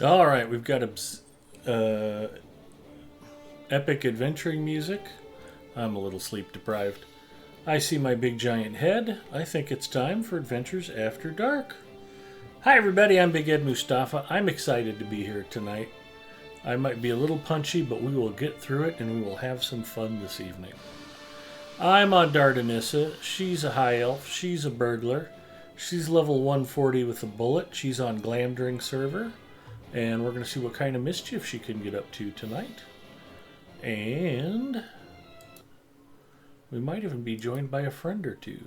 All right, we've got epic adventuring music. I'm a little sleep deprived. I see my big giant head. I think it's time for Adventures After Dark. Hi, everybody. I'm Big Ed Mustafa. I'm excited to be here tonight. I might be a little punchy, but we will get through it and we will have some fun this evening. I'm on Dardanissa. She's a high elf. She's a burglar. She's level 140 with a bullet. She's on Glamdring server. And we're going to see what kind of mischief she can get up to tonight. And we might even be joined by a friend or two.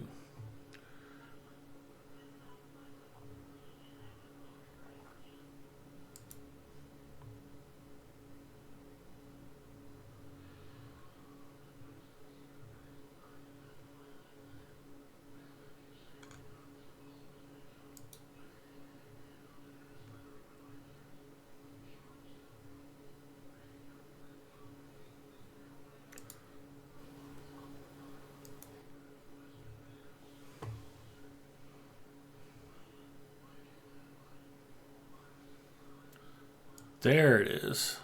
There it is.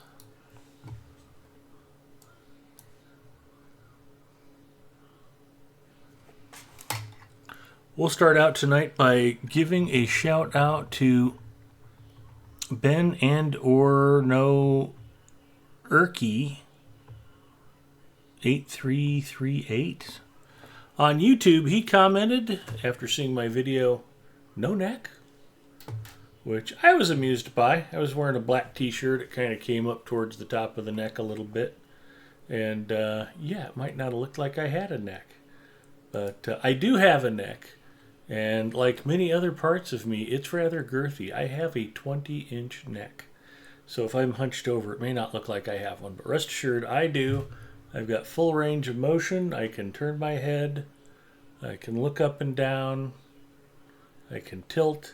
We'll start out tonight by giving a shout out to Ben and or no Erky 8338. On YouTube, he commented after seeing my video, "No neck?" Which I was amused by. I was wearing a black t-shirt. It kind of came up towards the top of the neck a little bit. And yeah, it might not have looked like I had a neck. But I do have a neck. And like many other parts of me, it's rather girthy. I have a 20-inch neck. So if I'm hunched over, it may not look like I have one. But rest assured, I do. I've got full range of motion. I can turn my head. I can look up and down. I can tilt.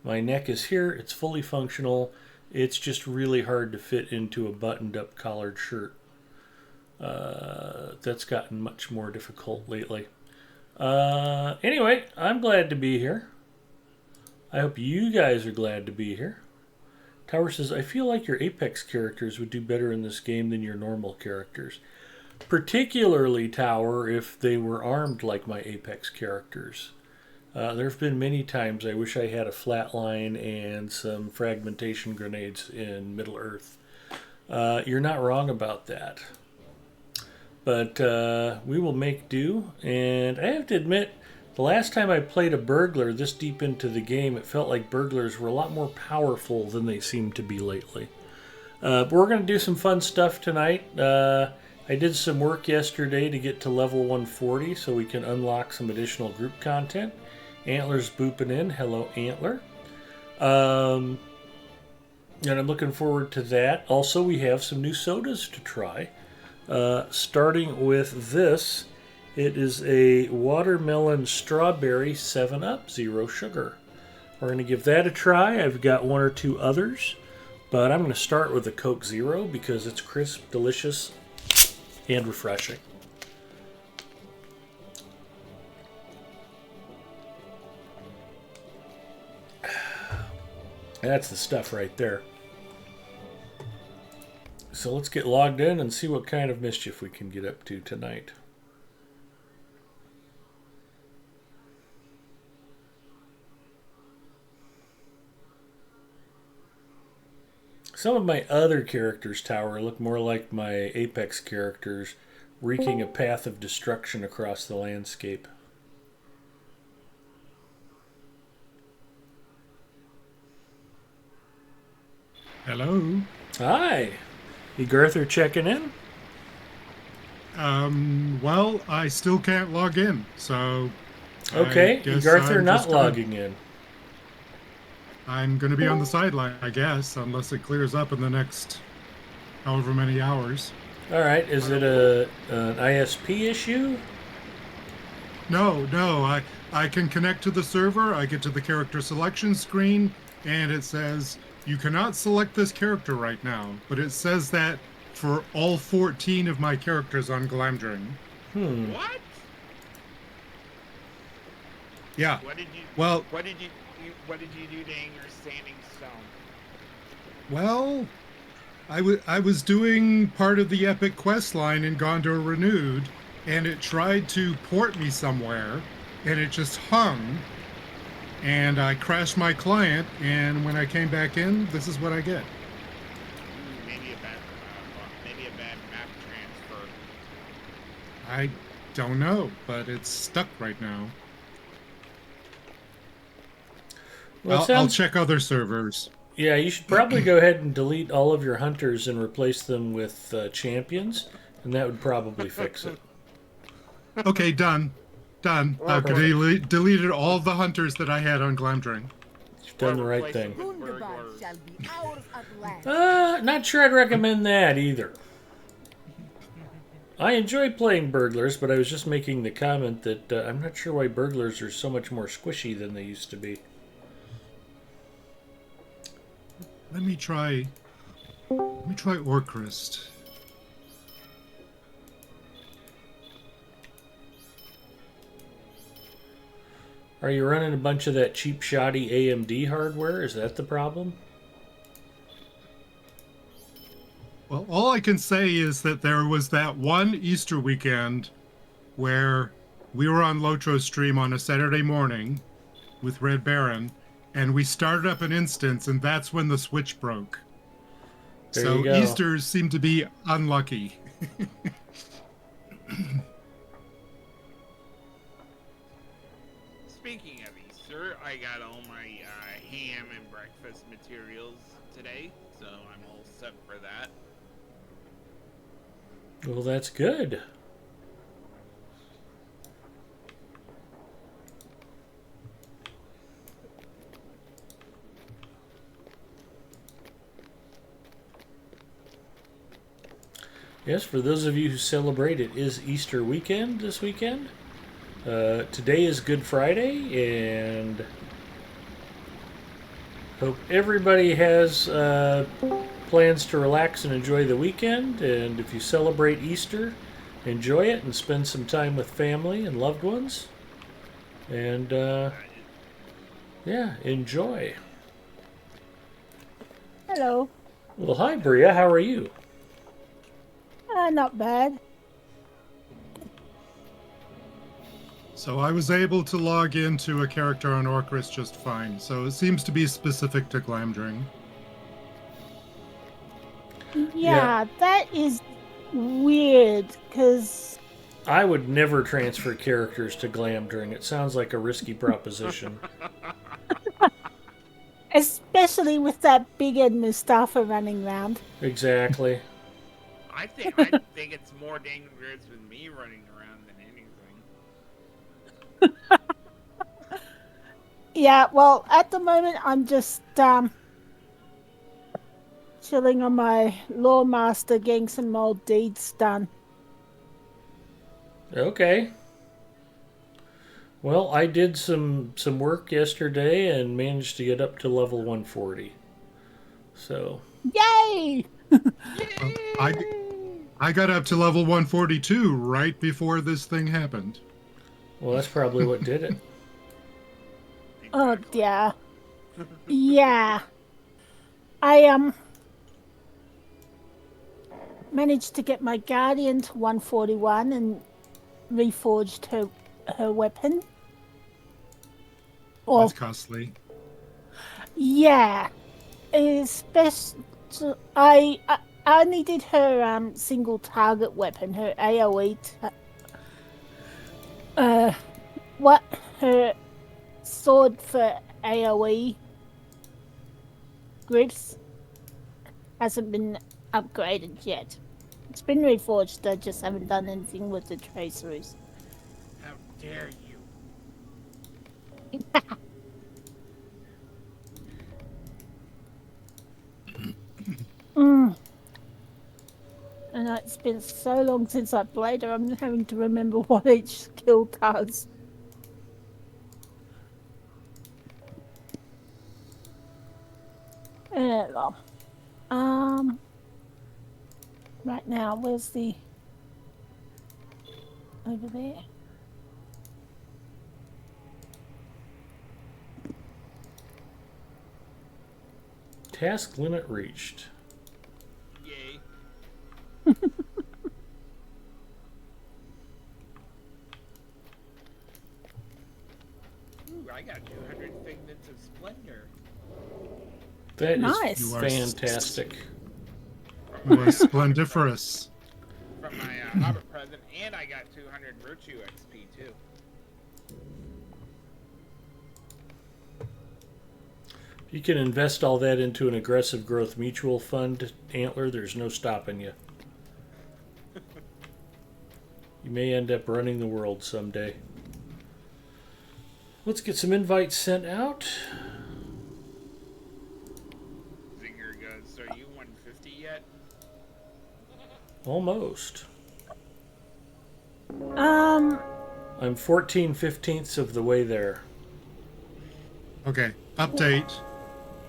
My neck is here. It's fully functional. It's just really hard to fit into a buttoned-up collared shirt. That's gotten much more difficult lately. Anyway, I'm glad to be here. I hope you guys are glad to be here. Tower says, I feel like your Apex characters would do better in this game than your normal characters. Particularly, Tower, if they were armed like my Apex characters. There have been many times I wish I had a flatline and some fragmentation grenades in Middle Earth. You're not wrong about that. But we will make do. And I have to admit, the last time I played a burglar this deep into the game, it felt like burglars were a lot more powerful than they seem to be lately. But we're going to do some fun stuff tonight. I did some work yesterday to get to level 140 so we can unlock some additional group content. Antler's booping in. Hello, Antler. And I'm looking forward to that. Also, we have some new sodas to try. Starting with this. It is a watermelon strawberry 7-Up, 0 sugar. We're going to give that a try. I've got one or two others. But I'm going to start with a Coke Zero because it's crisp, delicious, and refreshing. That's the stuff right there. So let's get logged in and see what kind of mischief we can get up to tonight. Some of my other characters, Tower, look more like my Apex characters, wreaking a path of destruction across the landscape. Hello. Hi. Garther checking in? Well, I still can't log in, so Okay, I guess Garther I'm not just gonna, logging in. I'm gonna be on the sideline, I guess, unless it clears up in the next however many hours. Alright, is it an ISP issue? No, I can connect to the server, I get to the character selection screen, and it says, you cannot select this character right now, but it says that for all 14 of my characters on Glamdring. What? Yeah. What did you? Well, What did you? What did you do to Anger Standing Stone? Well, I was doing part of the epic quest line in Gondor Renewed, and it tried to port me somewhere, and it just hung, and I crashed my client, and when I came back in, this is what I get. Maybe a bad map transfer. I don't know, but it's stuck right now. Well, it I'll sounds. check other servers. Yeah, you should probably go ahead and delete all of your hunters and replace them with champions, and that would probably fix it. Okay, done. Done. Or I've replace, Perfect. deleted all the hunters that I had on Glamdring. You've or done the right replace them thing. with Wunderbar burglars. shall be ours at last. Not sure I'd recommend that either. I enjoy playing burglars, but I was just making the comment that I'm not sure why burglars are so much more squishy than they used to be. Let me try. Let me try Orcrist. Are you running a bunch of that cheap, shoddy AMD hardware? Is that the problem? Well, all I can say is that there was that one Easter weekend where we were on Lotro's stream on a Saturday morning with Red Baron, and we started up an instance, and that's when the switch broke. There you So go. Easters seem to be unlucky. Speaking of Easter, I got all my ham and breakfast materials today, so I'm all set for that. Well, that's good. Yes, for those of you who celebrate, it is Easter weekend this weekend. Today is Good Friday, and hope everybody has plans to relax and enjoy the weekend. And if you celebrate Easter, enjoy it and spend some time with family and loved ones. And yeah, enjoy. Hello. Well, hi, Bria. How are you? Not bad. So I was able to log into a character on Orcrist just fine. So it seems to be specific to Glamdring. Yeah, Yeah, that is weird because I would never transfer characters to Glamdring. It sounds like a risky proposition. especially with that big Ed Mustafa running around. Exactly. I think it's more dangerous with me running around than anything. Yeah, well, at the moment I'm just chilling on my Lawmaster getting some old deeds done. Okay. Well, I did some work yesterday and managed to get up to level 140. So, Yay! Well, I got up to level 142 right before this thing happened. well, that's probably what did it. Oh Exactly. dear. Yeah. I managed to get my Guardian to 141 and reforged her weapon. Or That's costly. yeah, especially I only did her single target weapon, her AOE. What her sword for AOE grips hasn't been upgraded yet. It's been reforged. I just haven't done anything with the traceries. How dare you? Mm. And it's been so long since I played her, I'm having to remember what each skill does. Well, right now, where's the over there? Task limit reached. Yay. Ooh, I got 200 figments of splendor. That Nice. is You are fantastic. You are splendiferous. From my Hobbit present, and I got 200 virtue XP too. You can invest all that into an aggressive growth mutual fund, Antler. There's no stopping you. You may end up running the world someday. Let's get some invites sent out. Zinger goes, so are you 150 yet? Almost. I'm 14/15ths of the way there. Okay, update.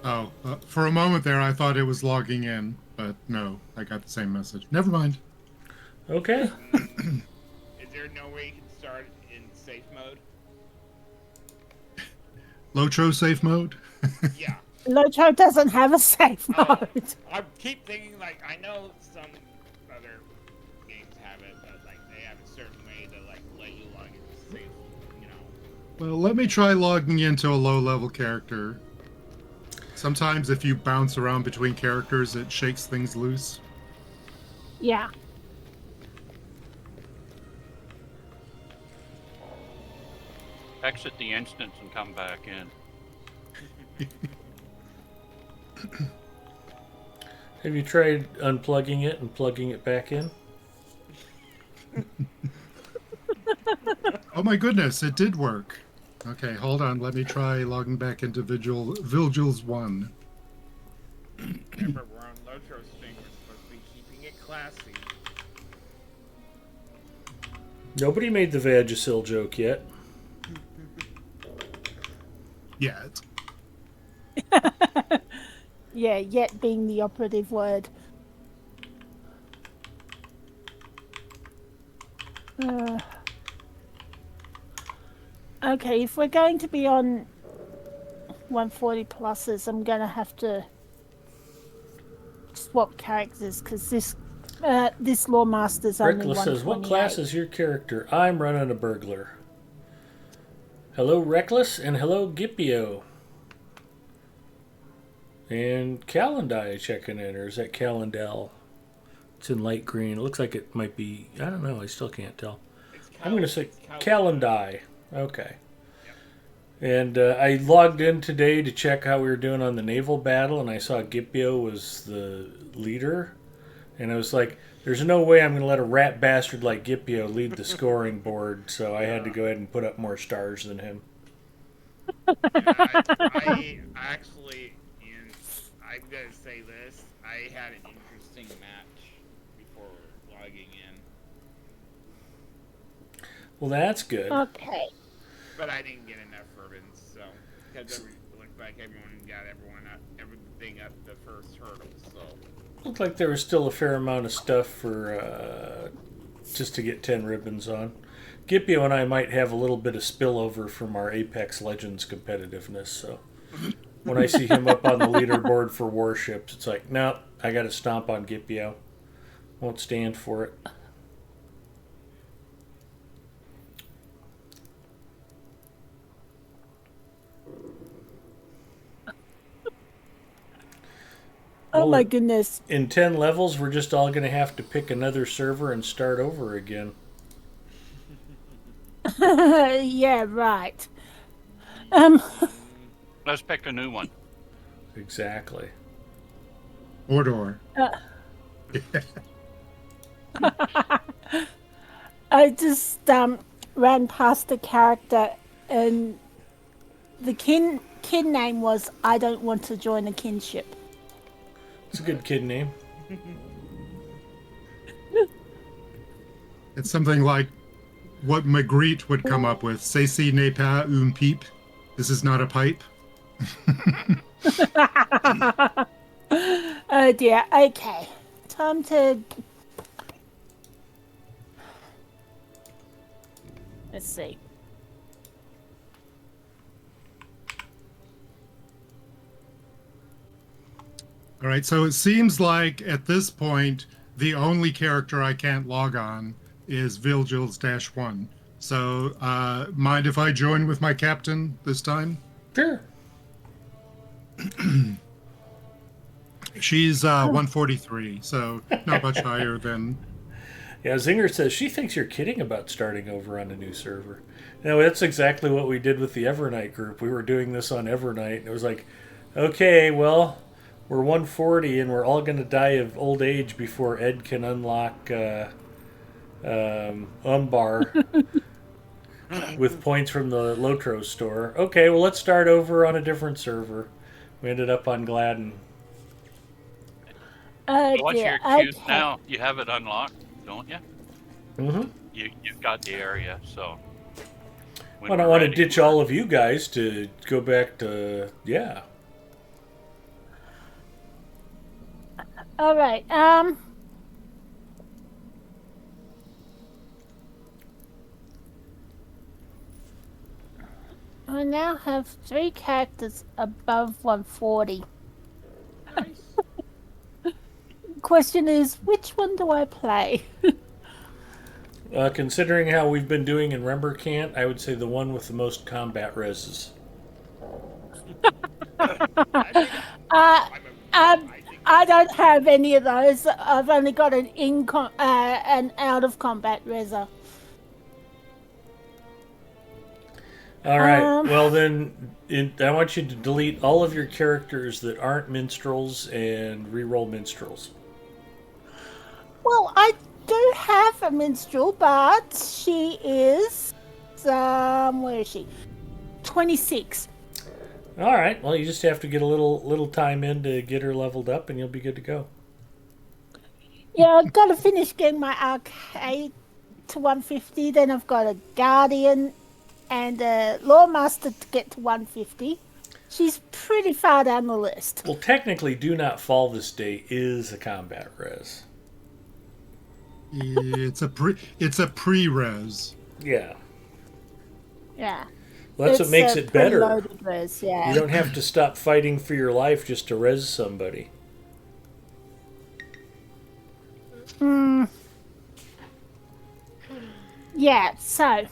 Oh, for a moment there, I thought it was logging in, but no, I got the same message. Never mind. Okay. Is there no way you can start in safe mode? Lotro safe mode? Yeah. Locho doesn't have a safe Oh, mode. I keep thinking, like, I know some other games have it, but, like, they have a certain way to, like, let you log into safe, you know. Well, let me try logging into a low-level character. Sometimes if you bounce around between characters, it shakes things loose. Yeah. Exit the instance and come back in. Have you tried unplugging it and plugging it back in? Oh my goodness, it did work. Okay, hold on. Let me try logging back into Vigils 1. Remember, we're on Lotro's thing. We're supposed to be keeping it classy. Nobody made the Vagisil joke yet. Yet. Yeah, yet being the operative word. Okay, if we're going to be on 140 pluses, I'm going to have to swap characters because this Lawmaster's only Reckless says, what class 128. is your character? I'm running a burglar. Hello, Reckless, and hello, Gipio. And Calendai checking in, or is that Calendel? It's in light green. It looks like it might be, I don't know, I still can't tell. I'm going to say Calendai. Okay. And I logged in today to check how we were doing on the naval battle, and I saw Gipio was the leader. And I was like, there's no way I'm going to let a rat bastard like Gipio lead the scoring board, so I had to go ahead and put up more stars than him. I actually, I'm going to say this, I had an interesting match before logging in. Well, that's good. Okay. But I didn't get enough ribbons, so because it looked like everyone got everything up the first hurdle. So Looked like there was still a fair amount of stuff for just to get 10 ribbons on. Gipio and I might have a little bit of spillover from our Apex Legends competitiveness, so when I see him up on the leaderboard for warships, it's like, no, I got to stomp on Gipio. Won't stand for it. Oh Well, my goodness. In 10 levels, we're just all going to have to pick another server and start over again. Yeah, right. Let's pick a new one. Exactly. Mordor. I just ran past the character and the kin name was I don't want to join a kinship. It's a good kid name. It's something like what Magritte would come up with. Ceci n'est pas une pipe. This is not a pipe. Oh dear. Okay. Time to... Let's see. All right, so it seems like at this point, the only character I can't log on is Vilgils-1. So, mind if I join with my captain this time? Sure. She's 143, so not much higher than. Yeah, Zinger says she thinks you're kidding about starting over on a new server. No, that's exactly what we did with the Evernight group. We were doing this on Evernight, and it was like, okay, well, we're 140, and we're all going to die of old age before Ed can unlock Umbar with points from the Lotro store. Okay, well, let's start over on a different server. We ended up on Gladden. Oh What's dear. your queue Okay. now? You have it unlocked, don't you? Mm-hmm. You've got the area, so. when I don't we're want to ready, ditch we're- all of you guys to go back to, yeah. All right. I now have 3 characters above 140. Question is, which one do I play? Considering how we've been doing in Rembercant, I would say the one with the most combat reses. I think Uh, I think I don't have any of those. I've only got an an out of combat reza. All right. Um, Well, then I want you to delete all of your characters that aren't minstrels and re-roll minstrels. Well, I do have a minstrel, but she is where is she? 26. All right. Well, you just have to get a little time in to get her leveled up, and you'll be good to go. Yeah, I've got to finish getting my arcade to 150. Then I've got a guardian and a lawmaster to get to 150. She's pretty far down the list. Well, technically, Do Not Fall this day is a combat res. It's a pre-res. Yeah. Yeah. Well, that's what makes a it better. preloaded res, yeah. You don't have to stop fighting for your life just to res somebody. Yeah, so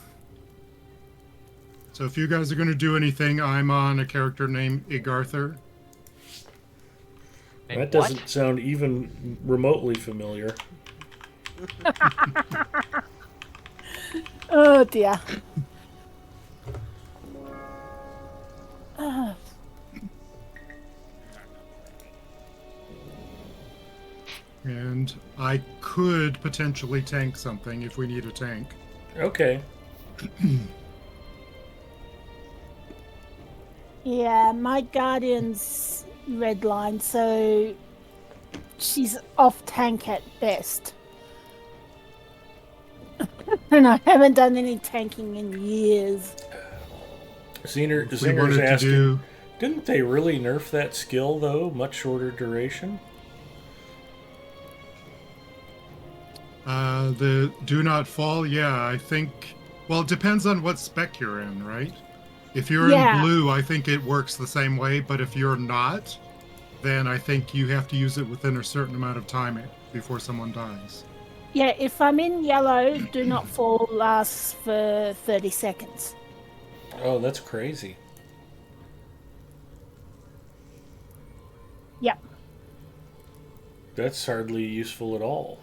So if you guys are going to do anything, I'm on a character named Igarther. That doesn't sound even remotely familiar. oh dear. And I could potentially tank something if we need a tank. Okay. Yeah, my guardian's red line, so she's off tank at best. And I haven't done any tanking in years. Zinger's If we wanted to asking, do, didn't they really nerf that skill, though? Much shorter duration? the Do Not Fall, yeah, I think. Well, it depends on what spec you're in, right? If you're Yeah. in blue, I think it works the same way, but if you're not, then I think you have to use it within a certain amount of time before someone dies. Yeah, if I'm in yellow, do not fall lasts for 30 seconds. Oh, that's crazy. Yep. That's hardly useful at all.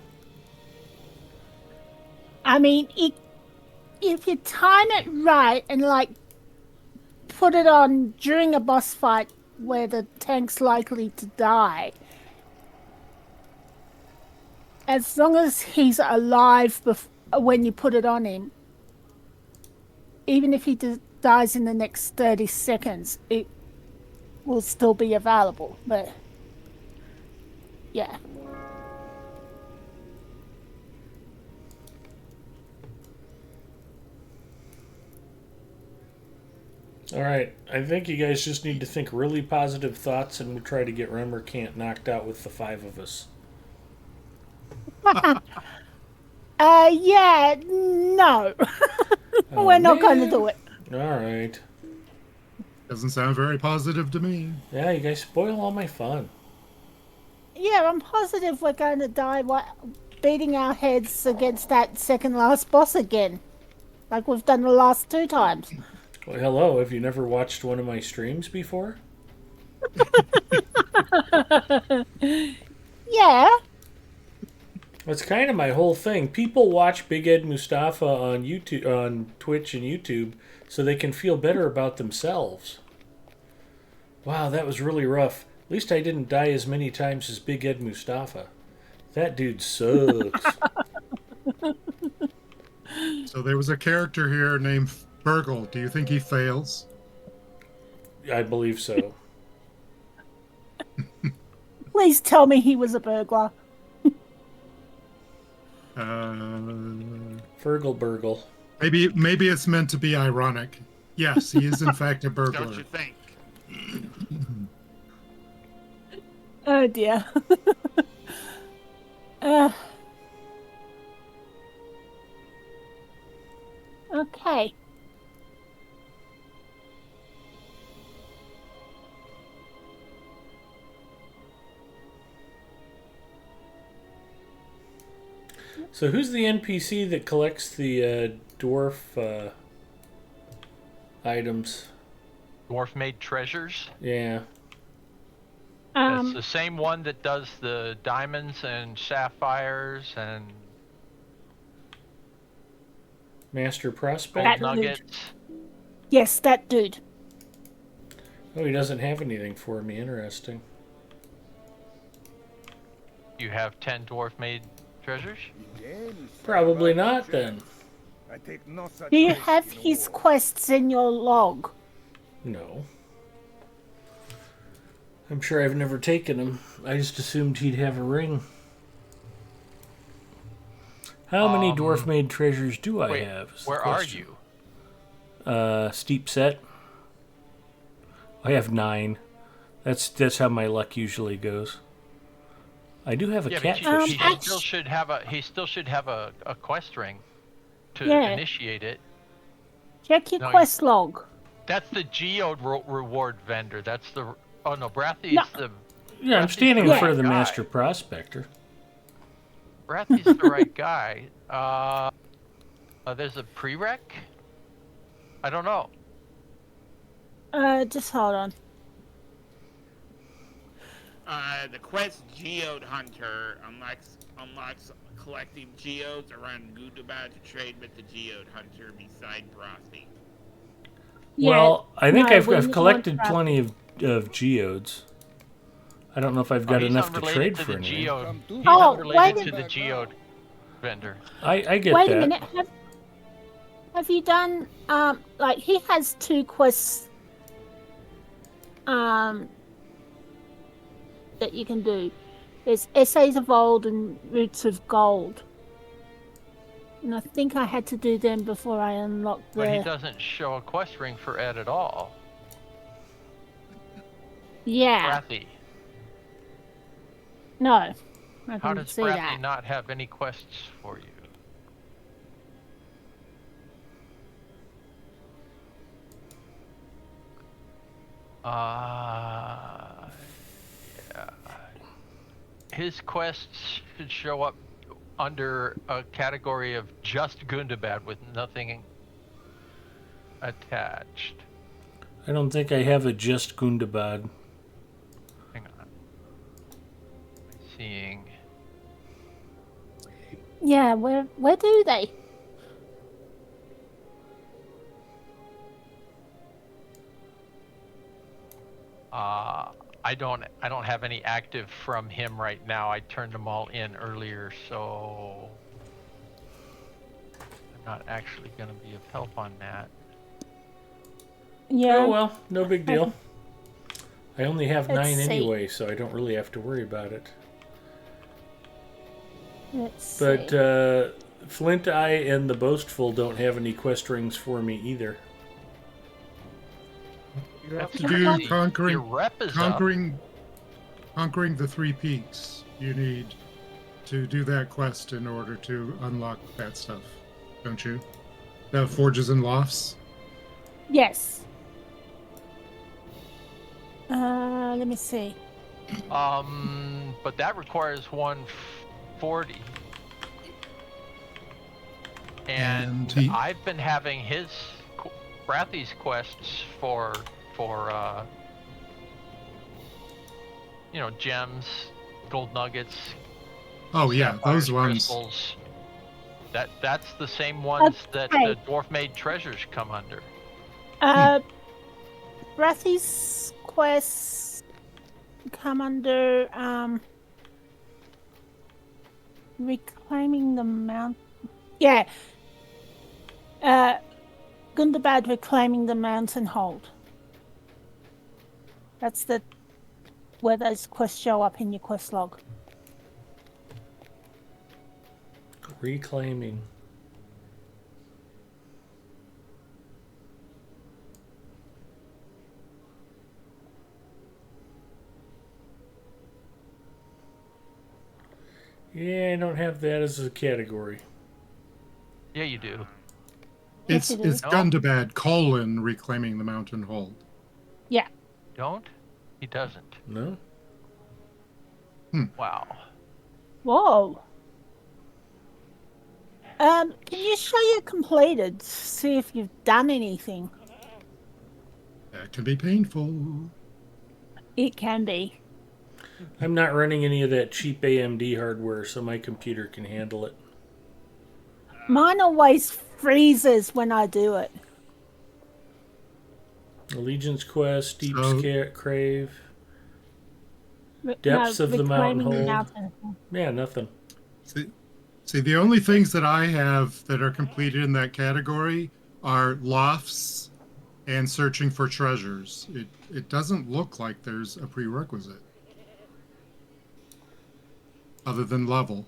I mean, if you time it right and like put it on during a boss fight where the tank's likely to die, as long as he's alive when you put it on him, even if he dies in the next 30 seconds, it will still be available. But yeah. All right, I think you guys just need to think really positive thoughts, and we'll try to get Remmercant knocked out with the 5 of us. Yeah, no. We're not going to do it. All right. Doesn't sound very positive to me. Yeah, you guys spoil all my fun. Yeah, I'm positive we're going to die beating our heads against that second last boss again, like we've done the last 2 times. Well, hello. Have you never watched one of my streams before? Yeah. That's kind of my whole thing. People watch Big Ed Mustafa on YouTube, on Twitch and YouTube, so they can feel better about themselves. Wow, that was really rough. At least I didn't die as many times as Big Ed Mustafa. That dude sucks. So there was a character here named Burgle. Do you think he fails? I believe so. Please tell me he was a burglar. Fergal Burgle. Maybe it's meant to be ironic. Yes, he is in fact a burglar. Don't you think? Oh dear. uh, okay. So who's the NPC that collects the dwarf items? Dwarf-made treasures. Yeah. It's the same one that does the diamonds and sapphires and Master gold Prospect? nuggets. Yes, that dude. Oh, he doesn't have anything for me. Interesting. You have 10 dwarf-made treasures? Probably not then. I take no such Do you risk have in his war. quests in your log? No. I'm sure I've never taken him. I just assumed he'd have a ring. How many dwarf-made treasures do I Wait, have? is the where are question. you? Steep set. I have 9. That's how my luck usually goes. I do have a Yeah, but catfish. he still should have a quest ring to Yeah. initiate it. Check your No, quest log. That's the geode reward vendor. That's the Brathy's No. the Yeah, I'm Brathy's standing in the front of the right guy. Master Prospector. Brathy's the right guy. There's a prereq. I don't know. Just hold on. The quest Geode Hunter unlocks collecting geodes around Gundabad to trade with the Geode Hunter beside Brothy. Well, I think no, I've we need collected one plenty of geodes. I don't know if I've got He's enough to unrelated trade to for the anything. geode. He's Oh, unrelated wait to a- the geode vendor. I get Wait that. a minute. Have you done like he has 2 quests that you can do. There's Essays of Old and Roots of Gold. And I think I had to do them before I unlocked But he the doesn't show a quest ring for Ed at all. Yeah. Brathy. No. I How didn't does see Brathy that. not have any quests for you? Yeah. His quests should show up under a category of just Gundabad with nothing attached. I don't think I have a just Gundabad. Hang on. Seeing. Yeah, where do they? I don't have any active from him right now. I turned them all in earlier, so I'm not actually going to be of help on that. Yeah. Oh well, no big deal. I only have Let's 9 see. anyway, so I don't really have to worry about it. Let's But see. Flint Eye and the Boastful don't have any quest rings for me either. You have to That's do crazy. conquering Your rep is up. conquering the 3 peaks. You need to do that quest in order to unlock that stuff, don't you? The forges and lofts. Yes. Let me see. But that requires 140. And he- I've been having Brathy's quests for gems, gold nuggets, Oh yeah, sapphires, those ones. crystals. That's the same ones that Okay. the dwarf made treasures come under. Brathy's quests come under reclaiming the mount. Yeah. Gundabad reclaiming the mountain hold. That's where those quests show up in your quest log. Reclaiming. Yeah, I don't have that as a category. Yeah, you do. It's Yes, it is. it's Gundabad reclaiming the mountain hold. Yeah. Don't? He doesn't. No? Wow. Whoa. Can you show your completed? See if you've done anything. That can be painful. It can be. I'm not running any of that cheap AMD hardware, so my computer can handle it. Mine always freezes when I do it. Allegiance Quest, Deep So- Crave. No, Depths of the reclaiming mountain the hold. mountain. Yeah, nothing. See, the only things that I have that are completed in that category are lofts and searching for treasures. It doesn't look like there's a prerequisite other than level.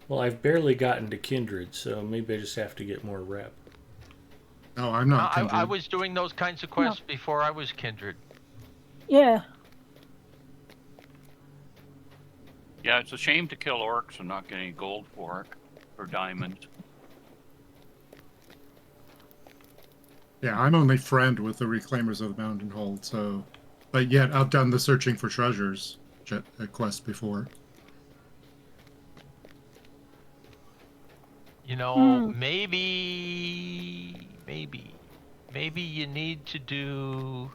Well, I've barely gotten to Kindred, so maybe I just have to get more rep. No, I'm not. I Kindred. was doing those kinds of quests before I was Kindred. Yeah. Yeah, it's a shame to kill orcs and not get any gold for it, or diamonds. Yeah, I'm only friend with the Reclaimers of the Mountain Hold, so. But yet, I've done the searching for treasures quest before. Maybe you need to do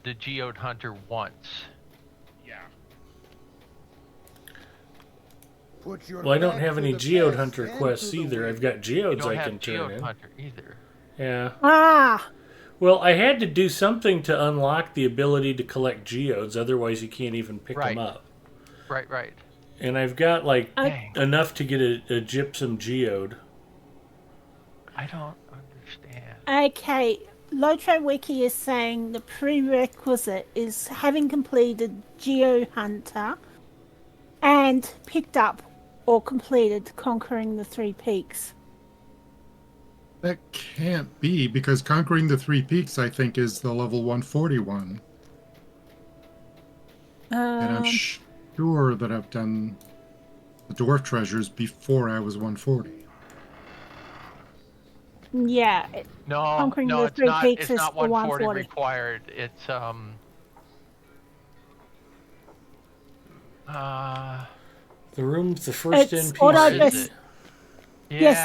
the geode hunter once. Yeah. Put your Well, I don't back have to any the Geode past Hunter and quests to the either. wind. I've got You geodes don't I have can turn geode in. hunter either. Yeah. Ah. Well, I had to do something to unlock the ability to collect geodes, otherwise you can't even pick Right. them up. Right. And I've got like Dang. enough to get a gypsum geode. I don't understand. Okay. Lotro Wiki is saying the prerequisite is having completed Geo Hunter and picked up or completed Conquering the Three Peaks. That can't be, because Conquering the Three Peaks, I think, is the level 141. And I'm sure that I've done the dwarf treasures before I was 140. Yeah. No, Conquering the it's Three not. Peaks It's is not the 140 140. required. It's The room's the first It's NPC. auto Where is best. it? Yes,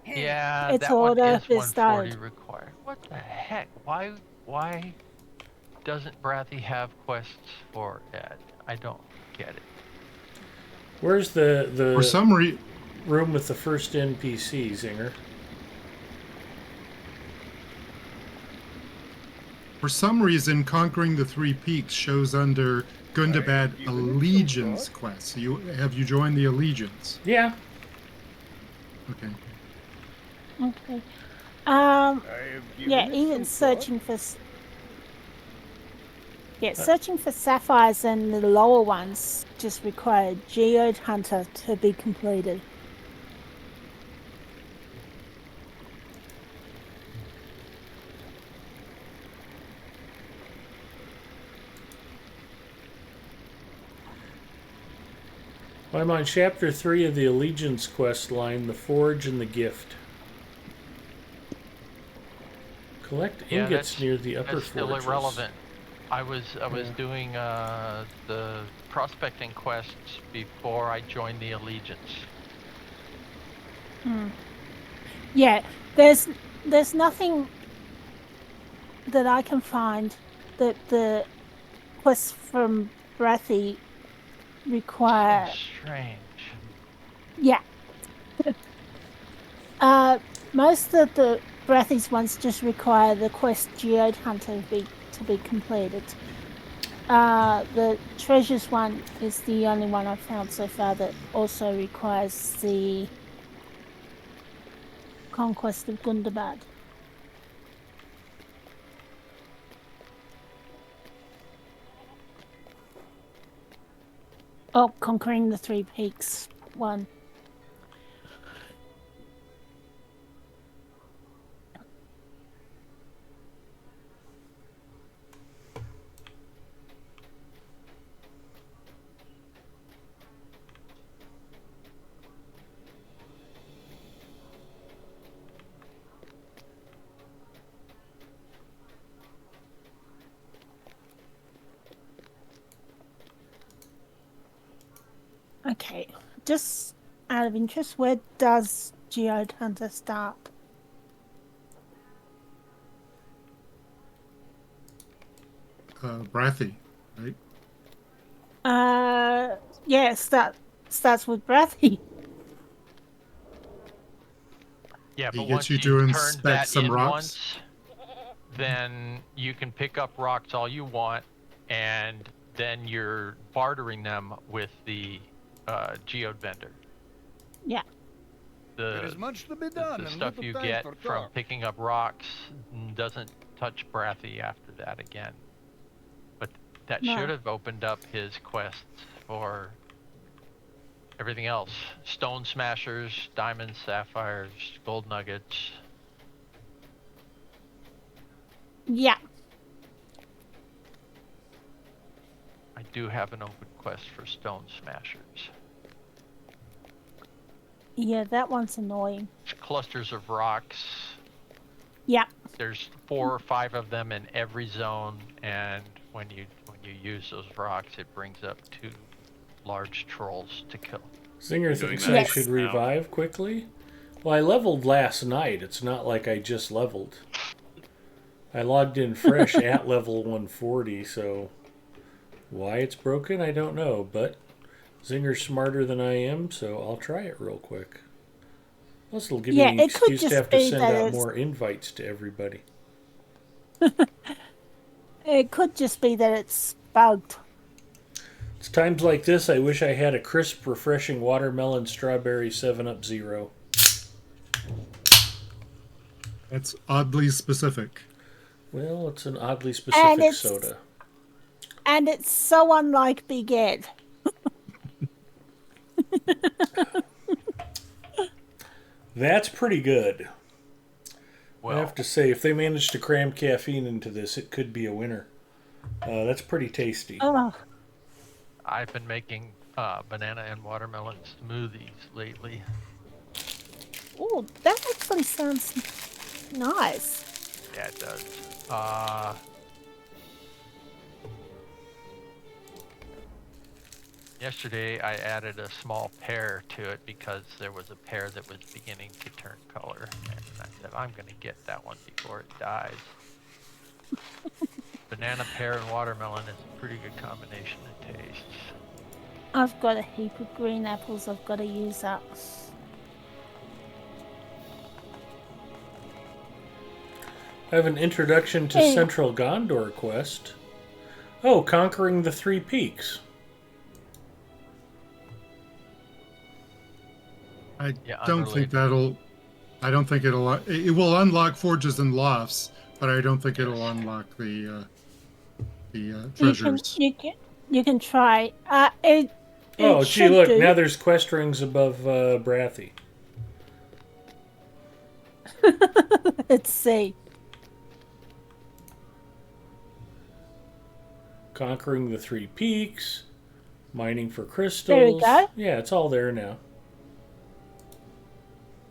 Yeah, it's that one order is 140 bestowed. required. What the heck? Why doesn't Brathy have quests for it? I don't get it. Where's For the some reason, room with the first NPC, Zinger? Conquering the Three Peaks shows under Gundabad Allegiance quest. Have you joined the Allegiance? Yeah. Okay. Okay. I have given Yeah, it even some searching for searching for sapphires and the lower ones just required Geode Hunter to be completed. I'm on chapter 3 of the Allegiance quest line, the Forge and the Gift. Collect Yeah, ingots near the upper that's still fortress. irrelevant. I was Yeah. doing the prospecting quests before I joined the Allegiance. Yeah, there's nothing that I can find that the quests from Brathy require. So strange. Yeah. Most of the Brathy's ones just require the quest Geode Hunter to be completed. The treasures one is the only one I've found so far that also requires the conquest of Gundabad. Oh, conquering the Three Peaks one. Okay, just out of interest, where does Geode Hunter start? Brathy, right? Yeah, starts with Brathy. Yeah, He but gets once you you've to turned inspect that some in rocks. once, then you can pick up rocks all you want, and then you're bartering them with the geode vendor. Yeah. There is The much to be done the and stuff little you time get for from talk. picking up rocks doesn't touch Brathy after that again. But that No. should have opened up his quests for everything else. Stone smashers, diamonds, sapphires, gold nuggets. Yeah. I do have an open quest for stone smashers. Yeah, that one's annoying. It's clusters of rocks. Yeah. There's 4 or 5 of them in every zone, and when you use those rocks, it brings up 2 large trolls to kill. Zinger Doing thinks that I Yes. should now. revive quickly. Well, I leveled last night. It's not like I just leveled. I logged in fresh at level 140, so why it's broken, I don't know. But Zinger's smarter than I am, so I'll try it real quick. Plus, it'll give me Yeah, an it could excuse to just have to be send that out it's more invites to everybody. it could just be that it's bugged. It's times like this I wish I had a crisp, refreshing watermelon strawberry 7-Up Zero. That's oddly specific. Well, it's an oddly And specific it's soda. so unlike Big Ed. That's pretty good. I Well, have to say, if they manage to cram caffeine into this, it could be a winner. That's pretty tasty. Oh, I've been making banana and watermelon smoothies lately. oh, that actually sounds nice. Yeah, it does. Yesterday, I added a small pear to it because there was a pear that was beginning to turn color. And I said, I'm going to get that one before it dies. Banana, pear, and watermelon is a pretty good combination of tastes. I've got a heap of green apples I've got to use up. I have an introduction to Hey. Central Gondor quest. Oh, conquering the 3 peaks. I Yeah, don't think unrelated. I don't think it will unlock forges and lofts, but I don't think it'll Yes. unlock the You treasures. you can try. It Oh, gee, should look, do. now there's quest rings above Brathy. Let's see. Conquering the 3 peaks, mining for crystals. There we go. Yeah, it's all there now.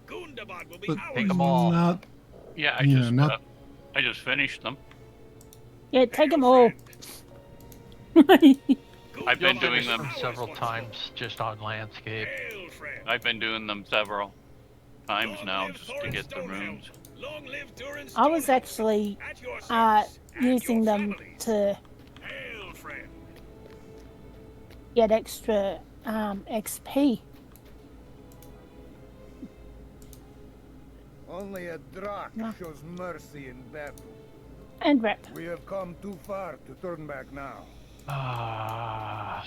Gundabad will be But ours. Take 'em all. not, Yeah, I you know, just not I just finished them. Yeah, take them all. I've been You'll doing finish them. several times just on landscape. Hail, friend. I've been doing them several times Long now live just to Thorin get the Stonehelm. runes. Long live Durin I was Stonehelm. actually At your service, and using your them families. to Hail, friend. get extra XP. Only a Drak No. shows mercy in battle. And rep. We have come too far to turn back now. Ah.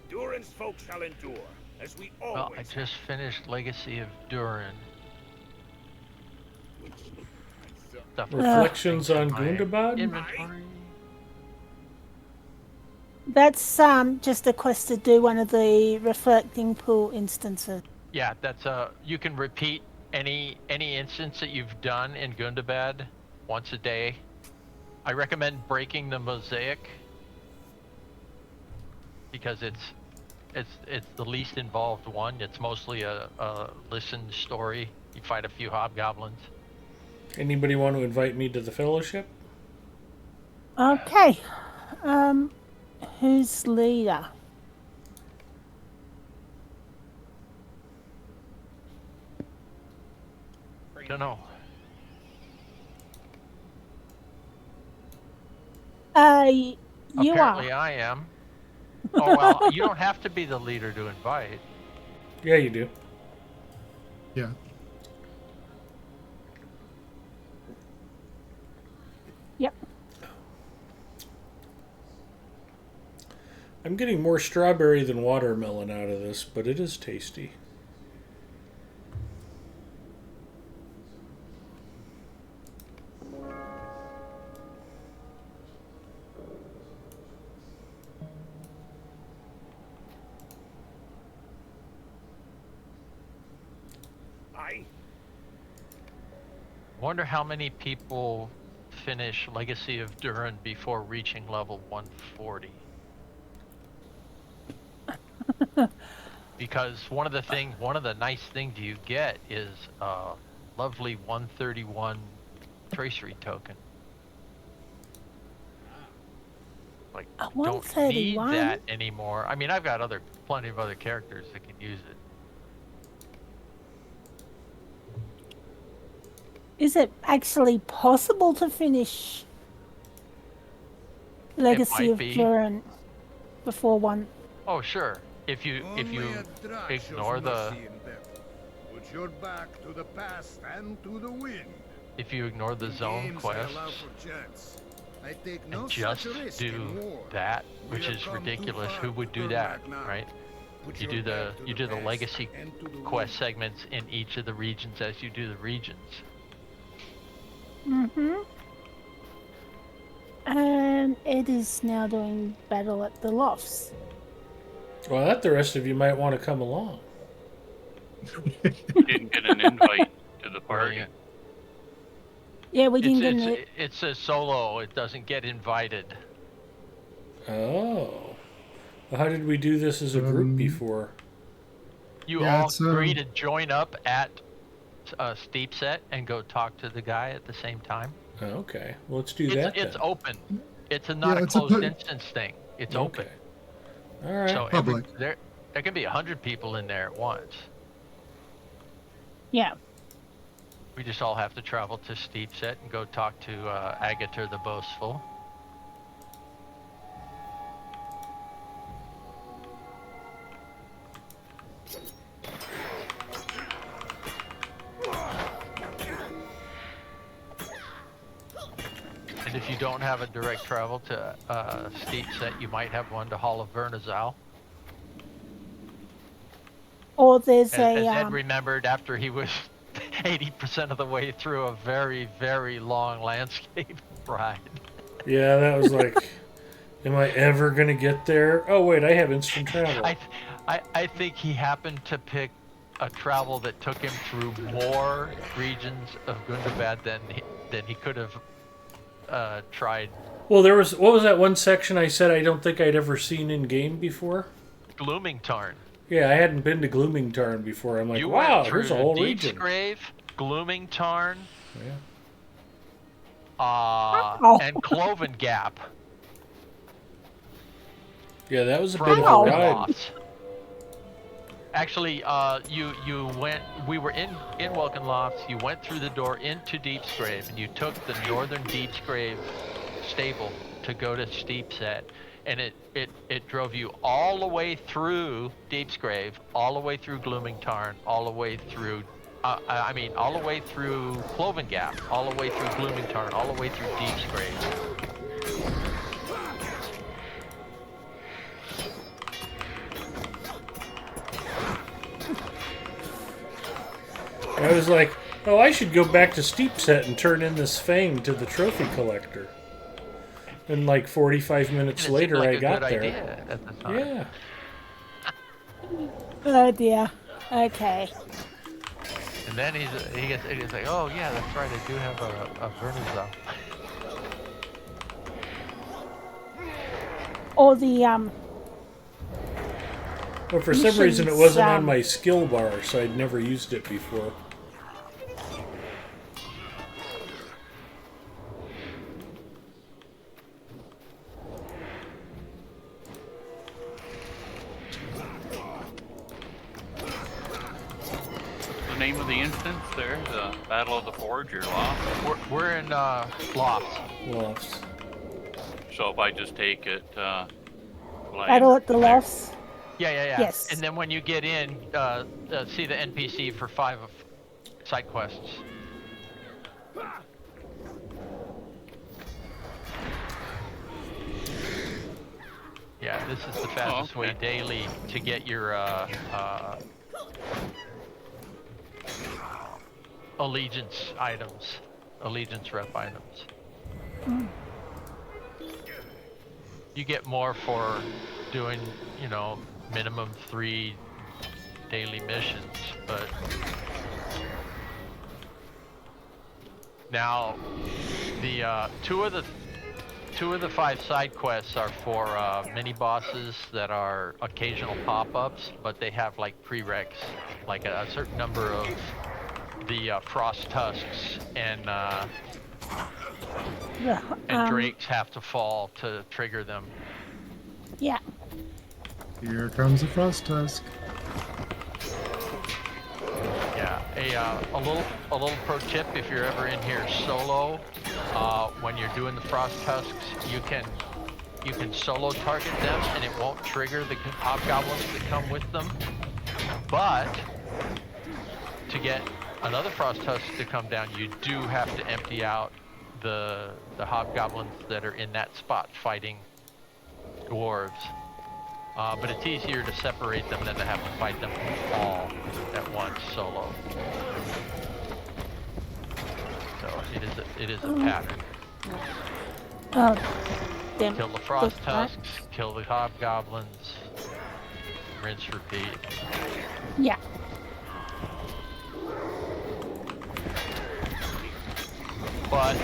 Durin's folk shall endure, as we always Well, I just finished Legacy of Durin. Stuff Reflections on my Gundabad? Inventory. That's just a quest to do one of the reflecting pool instances. Yeah, that's you can repeat any instance that you've done in Gundabad once a day. I recommend breaking the mosaic because it's the least involved one. It's mostly a listened story. You fight a few hobgoblins. Anybody want to invite me to the fellowship? Okay. Who's leader? Don't know. You Apparently are. I am. Oh well, you don't have to be the leader to invite. Yeah, you do. Yeah. Yep. I'm getting more strawberry than watermelon out of this, but it is tasty. Aye. Wonder how many people finish Legacy of Durin before reaching level 140. Because one of the nice things you get is a lovely 131 tracery token. Like, A don't need 131? that anymore. I mean, I've got plenty of other characters that can use it. Is it actually possible to finish Legacy might of be. Durin before one? Oh, sure. If you Only a Drak ignore shows the mercy in battle. Put your back to the past and to the wind. if you ignore the In zone games I quests allow for chance. I take no and just such risk do in war. that, We which have is come too ridiculous. far Who would to do turn that, back now. right? Put You your do back to the past legacy and to the quest wind. segments in each of the regions as you do the regions. Mm-hmm. And Ed is now doing battle at the lofts. Well, that the rest of you might want to come along. Didn't get an invite to the party. Brilliant. Yeah, we didn't get It's a solo. It doesn't get invited. Oh. Well, how did we do this as a group before? You Yeah, all it's, agree to join up at Steep Set and go talk to the guy at the same time. Oh, okay. Well, let's do that It's then. open. It's not a it's a closed put- instance thing. It's open. Okay. All right. So Public. there can be 100 people in there at once. Yeah. We just all have to travel to Steep Set and go talk to Agater the Boastful. And if you don't have a direct travel to Steep Set, you might have one to Hall of Vernazal. Or there's As a Ed remembered after he was 80% of the way through a very, very long landscape ride. Yeah, that was like, am I ever going to get there? Oh, wait, I have instant travel. I think he happened to pick a travel that took him through more regions of Gundabad than he could have tried. Well, what was that one section I said I don't think I'd ever seen in game before? Glooming Tarn. Yeah, I hadn't been to Glooming Tarn before. I'm like, You wow, went through here's a whole Deep's region. Grave, Glooming Tarn, Yeah. and Cloven Gap Yeah, that was a bit from of a Welcome ride. Lofts. Actually, you went. We were in Welcome Lofts. You went through the door into Deepsgrave, and you took the northern Deepsgrave stable to go to Steepset, and it drove you all the way through Deepsgrave, all the way through Glooming Tarn, all the way through. I mean, all the way through Cloven Gap, all the way through Glooming Tarn, all the way through Deepsgrave. I was like, oh, I should go back to Steepset and turn in this Fang to the trophy collector. And like 45 minutes And it later, seemed like I a got good there. idea at the time. Yeah. Oh dear. Okay. And then he's like, oh yeah, that's right, I do have a Vernizal. Or the Well, for some reason, it Missions, wasn't on my skill bar, so I'd never used it before. The name of the instance there, the Battle of the Forge, you're lost. We're in Lofts. Lofts. So if I just take it, Battle at the Lofts. Yeah. Yes. And then when you get in, see the NPC for 5 side quests. Yeah, this is the fastest way daily to get your allegiance items, allegiance rep items. You get more for doing, minimum 3 daily missions, but now the two of the 5 side quests are for mini bosses that are occasional pop-ups, but they have like prereqs, like a certain number of the frost tusks and drakes have to fall to trigger them. Yeah. Here comes a frost tusk. Yeah, a little pro tip: if you're ever in here solo, when you're doing the frost tusks, you can solo target them, and it won't trigger the hobgoblins that come with them. But to get another frost tusk to come down, you do have to empty out the hobgoblins that are in that spot fighting dwarves. But it's easier to separate them than to have to fight them all at once solo. So it is a pattern. Damn. Kill the frost tusks, kill the hobgoblins, rinse, repeat. Yeah. But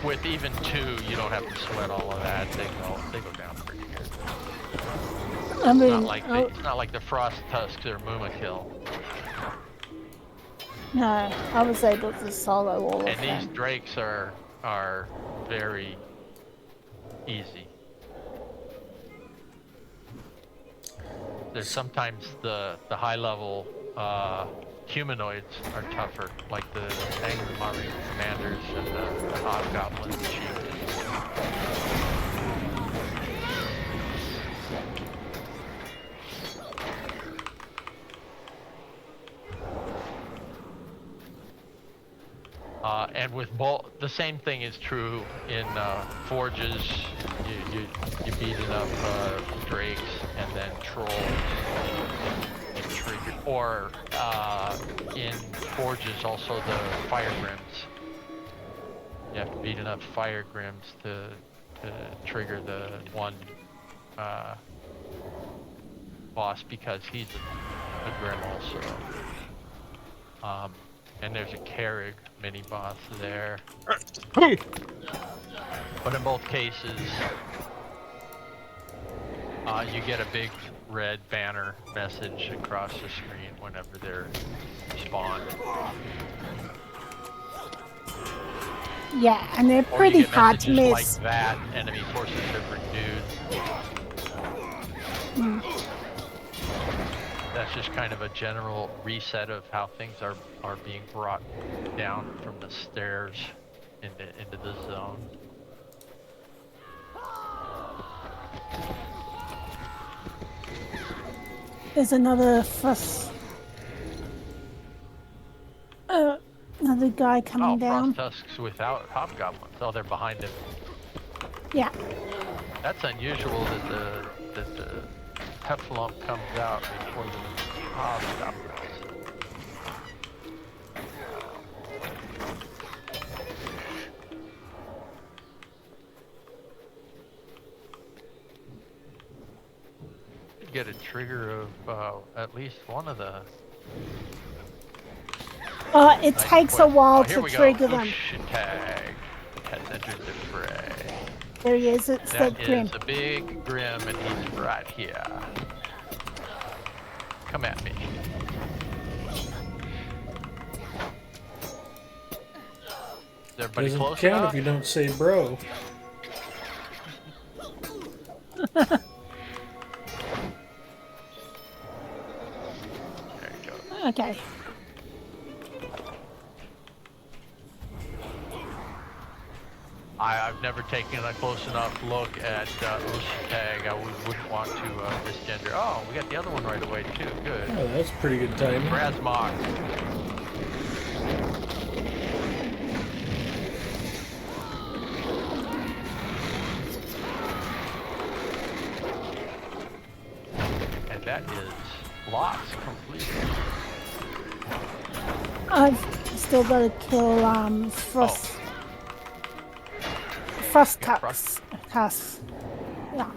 with even 2, you don't have to sweat all of that. They go down pretty good. I mean, It's not like the frost tusks or Mumakil. no, I was able to solo all of And them. these drakes are very easy. There's sometimes the high level humanoids are tougher, like the Angry Marine commanders and the hobgoblin chiefs. And with the same thing is true in forges. You beat enough drakes and then trolls and trigger, or in forges also the fire grims. You have to beat enough fire grims to trigger the one boss, because he's a grim also. And there's a Carrig mini boss there. But in both cases, you get a big red banner message across the screen whenever they're spawned. Yeah, and they're Or you pretty get hard to messages miss. like that, enemy forces have renewed. That's just kind of a general reset of how things are being brought down from the stairs into the zone. There's another another guy coming Oh, down. frost tusks without hobgoblins. Oh, they're behind him. Yeah. That's unusual that the heffalump comes out before the hobgoblins. Get a trigger of at least one of the. It takes a while to trigger them. Tag has entered the fray. There he is. It's that That Grim. is a big Grim, and he's right here. Come at me. Is everybody Doesn't close count enough? if you don't say bro. There you go. Okay. I've never taken a close enough look at Tag. I wouldn't want to misgender. Oh, we got the other one right away too. Good. Oh, that's pretty good timing. Razmog. And that is lots completed. I've still got to kill Frost. Frost Yeah, tusks. Yeah.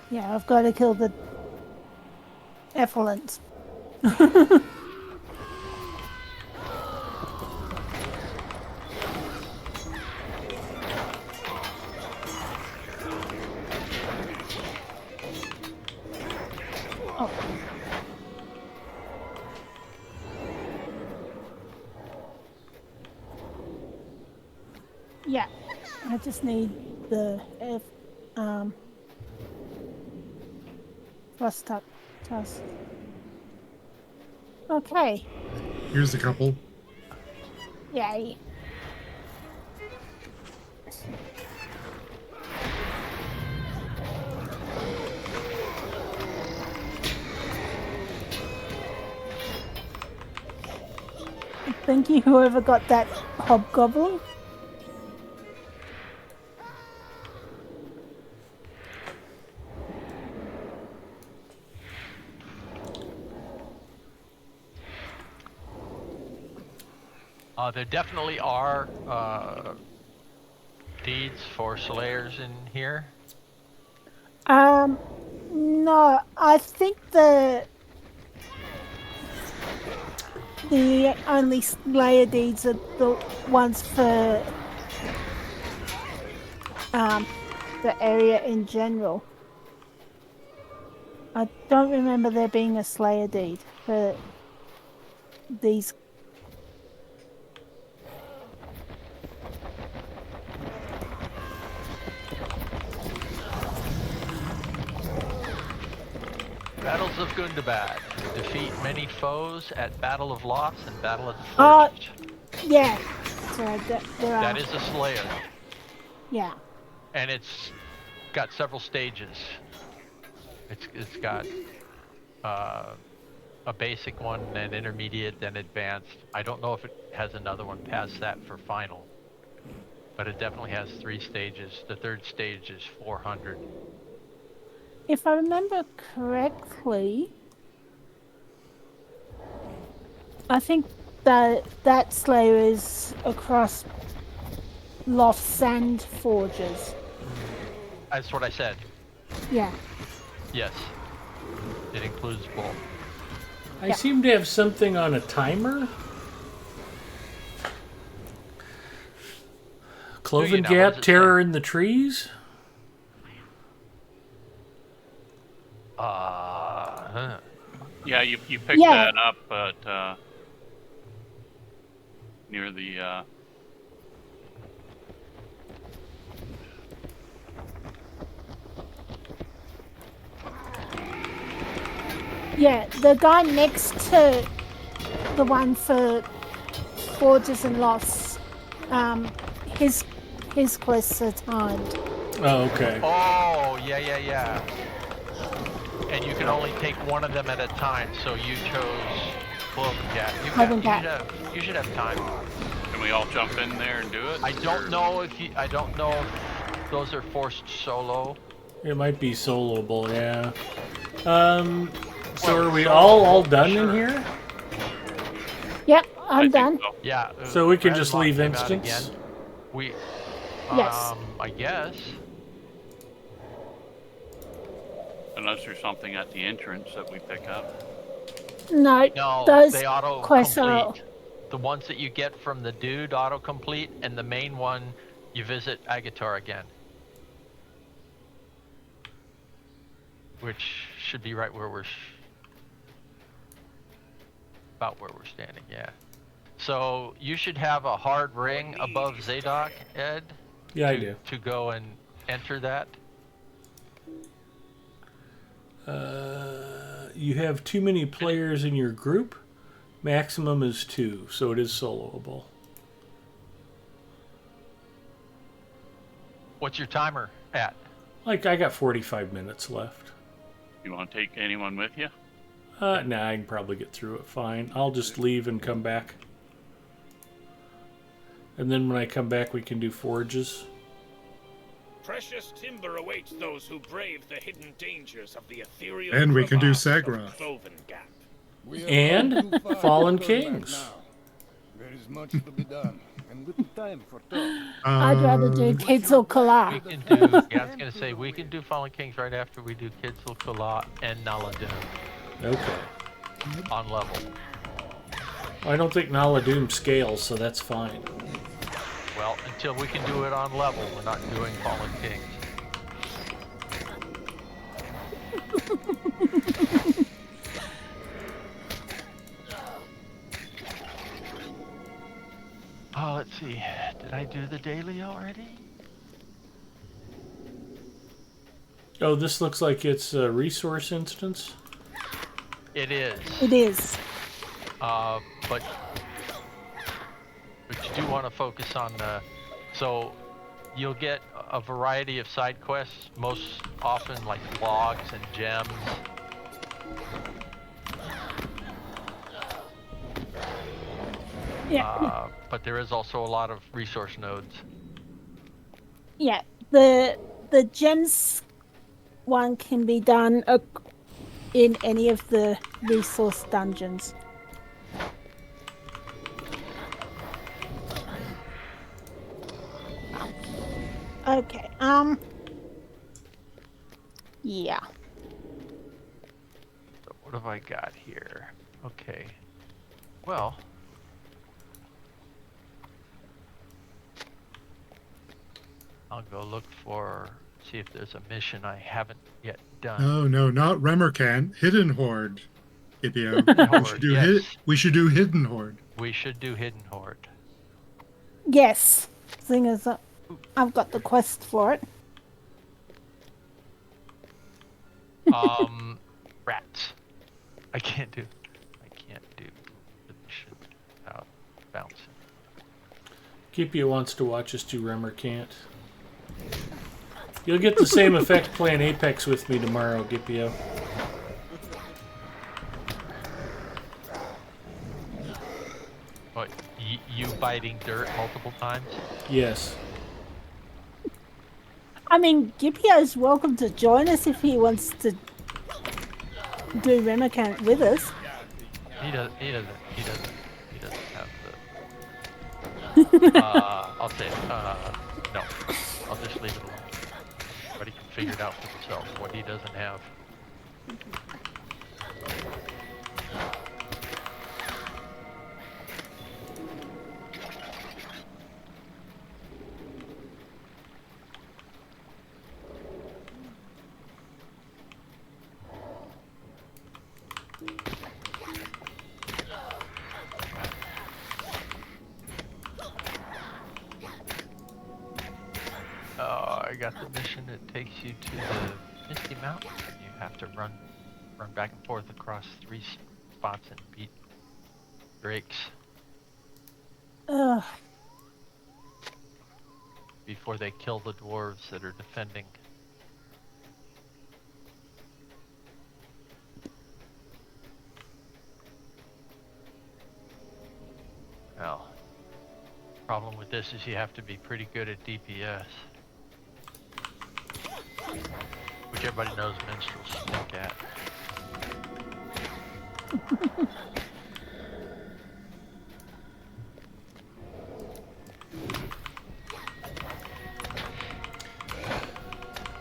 Yeah, I've got to kill the effluents. Oh. Yeah, I just need the frost tusk. Okay. Here's a couple. Yay. Thank you, whoever got that hobgoblin. There definitely are deeds for slayers in here. No, I think the only Slayer deeds are the ones for the area in general. I don't remember there being a Slayer deed for these. Battles of Gundabad. Defeat many foes at Battle of Loss and Battle of the Forged. Yeah. So there are. That is a Slayer. Yeah. And it's got several stages. It's got a basic one, then intermediate, then advanced. I don't know if it has another one past that for final. But it definitely has 3 stages. The 3rd stage is 400. If I remember correctly, I think that Slayer is across Loft Sand Forges. That's what I said. Yeah. Yes. It includes both. I seem to have something on a timer. Cloven now? What Gap, does it Terror say? in the Trees. Yeah, you picked that up at near the Yeah, the guy next to the one for Forges and Loss, his quests are timed. Oh, okay. Oh, yeah. And you can only take one of them at a time, so you chose. Well, yeah, you should have time. Can we all jump in there and do it? I don't know if those are forced solo. It might be soloable, yeah. So Well, are we solo, all done sure. in here? Yep, I I'm think done. so. Yeah. So we can just Radlock leave came out instance? again. We. Yes. I guess. Unless there's something at the entrance that we pick up. No, No, those they auto quests are. complete. The ones that you get from the dude auto complete, and the main one you visit Agatar again. Which should be right where about where we're standing, yeah. So you should have a hard ring above Zadok, Ed. Yeah, I do. To go and enter that. You have too many players in your group. Maximum is 2, so it is soloable. What's your timer at? Like, I got 45 minutes left. You want to take anyone with you? Nah, I can probably get through it fine. I'll just leave and come back. And then when I come back, we can do forges. Precious timber awaits those who brave the hidden dangers of the ethereal. And we can do crevasse of Sagrath. Cloven Gap. We have And come too far to Fallen turn back Kings. now. There is much to be done, and little time for talk. I'd rather do Kids or We Kala. can do, yeah, I was gonna say, we can do Fallen Kings right after we do Kitzel Kala and Naladoon Okay. on level. I don't think Naladoom scales, so that's fine. Well, until we can do it on level, we're not doing Fallen Kings. Oh, let's see. Did I do the daily already? Oh, this looks like it's a resource instance. It is. It is. But you do want to focus on the. So you'll get a variety of side quests, most often like logs and gems. Yeah. But there is also a lot of resource nodes. Yeah. The gems one can be done in any of the resource dungeons. Okay. Yeah. So what have I got here? Okay. Well. I'll go look for, see if there's a mission I haven't yet done. No, not Remerkant. Hidden Horde. Ipio. Horde, yes. We should do Hidden Horde. We should do Hidden Horde. Yes. Seeing as I've got the quest for it. Rats. I can't do the mission without bouncing. Kipia wants to watch us do Remerkant. You'll get the same effect playing Apex with me tomorrow, Gipio. What, you biting dirt multiple times? Yes. I mean, Gipio's welcome to join us if he wants to do Remerkant with us. He doesn't have the I'll say no. I'll just leave it alone. Everybody can figure it out for themselves what he doesn't have. I got the mission that takes you to the Misty Mountain. You have to run Run back and forth across 3 spots and beat Drakes Ugh. before they kill the dwarves that are defending. Well, problem with this is you have to be pretty good at DPS. Which everybody knows minstrels stink at.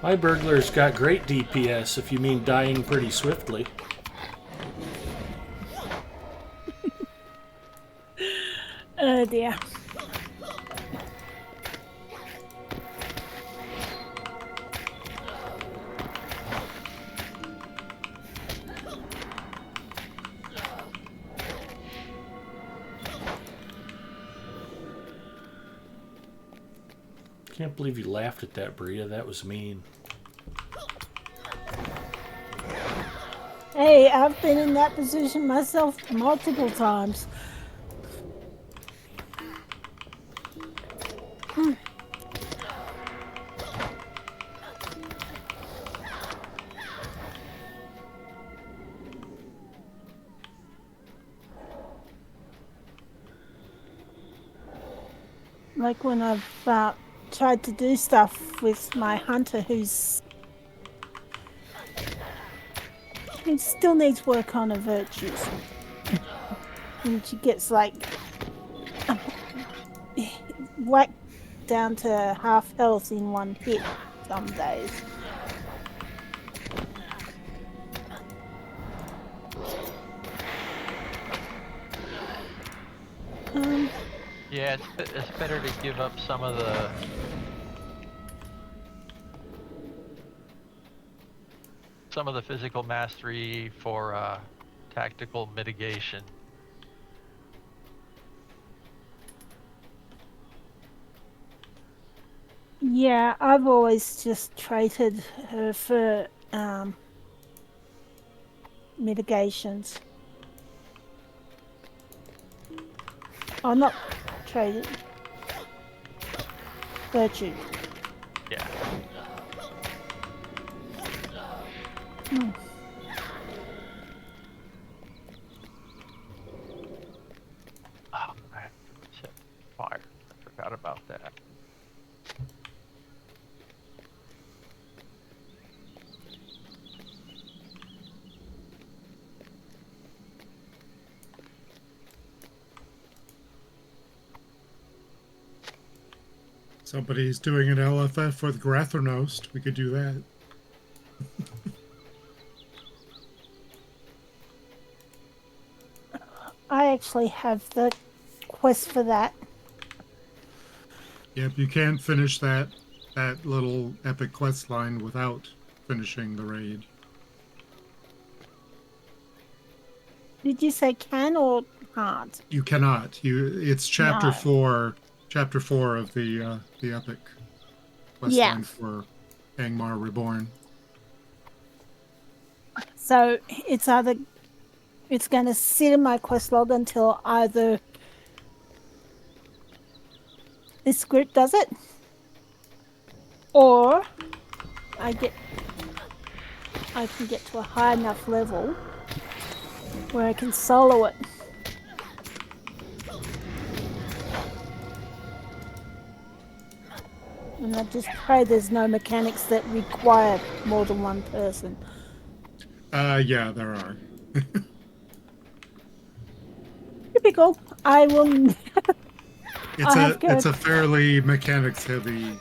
My burglar's got great DPS if you mean dying pretty swiftly. Oh dear. Can't believe you laughed at that, Bria. That was mean. Hey, I've been in that position myself multiple times. Like when I've tried to do stuff with my hunter who still needs work on her virtues. And she gets like whacked down to half health in one hit some days. Yeah, it's better to give up some of the physical mastery for tactical mitigation. Yeah, I've always just traded her for mitigations. Oh, not traded. Virtue. Yeah. Oh, I have to set fire. I forgot about that. Somebody's doing an LFF for the Grathornost. We could do that. I actually have the quest for that. Yep, you can't finish that little epic quest line without finishing the raid. Did you say can or can't? You cannot. It's chapter No. 4, chapter 4 of the epic quest Yeah. line for Angmar Reborn. So it's going to sit in my quest log until either this group does it, or I can get to a high enough level where I can solo it. And I just pray there's no mechanics that require more than one person. Yeah, there are. Typical. I will. It's a fairly mechanics heavy.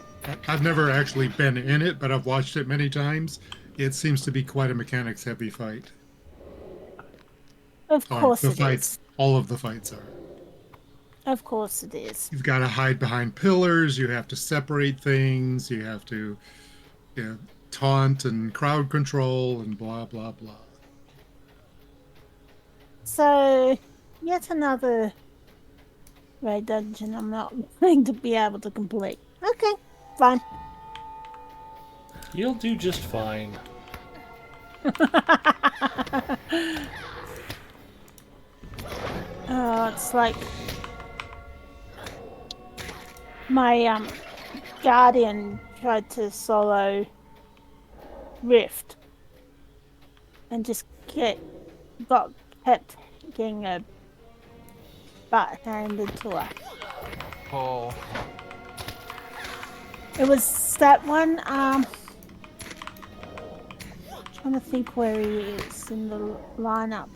I've never actually been in it, but I've watched it many times. It seems to be quite a mechanics heavy fight. Of course The it fights, is. all of the fights are. Of course it is. You've got to hide behind pillars. You have to separate things. You have to, taunt and crowd control and blah blah blah. So, yet another raid dungeon I'm not going to be able to complete. Okay, fine. You'll do just fine. Oh, it's like my guardian tried to solo Rift and just got kept getting a butt handed to her. Oh, It was that one. Trying to think where he is in the lineup.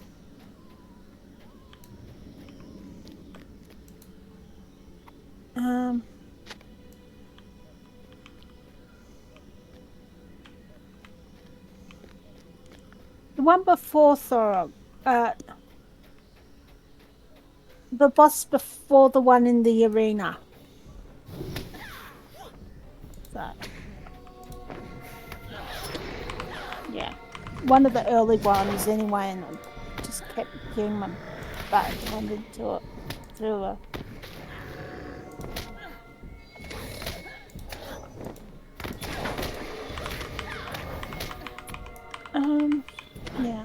Um, the one before Thorog. The boss before the one in the arena. So, yeah, one of the early ones anyway, and I just kept getting my butt handed to it through her. Yeah.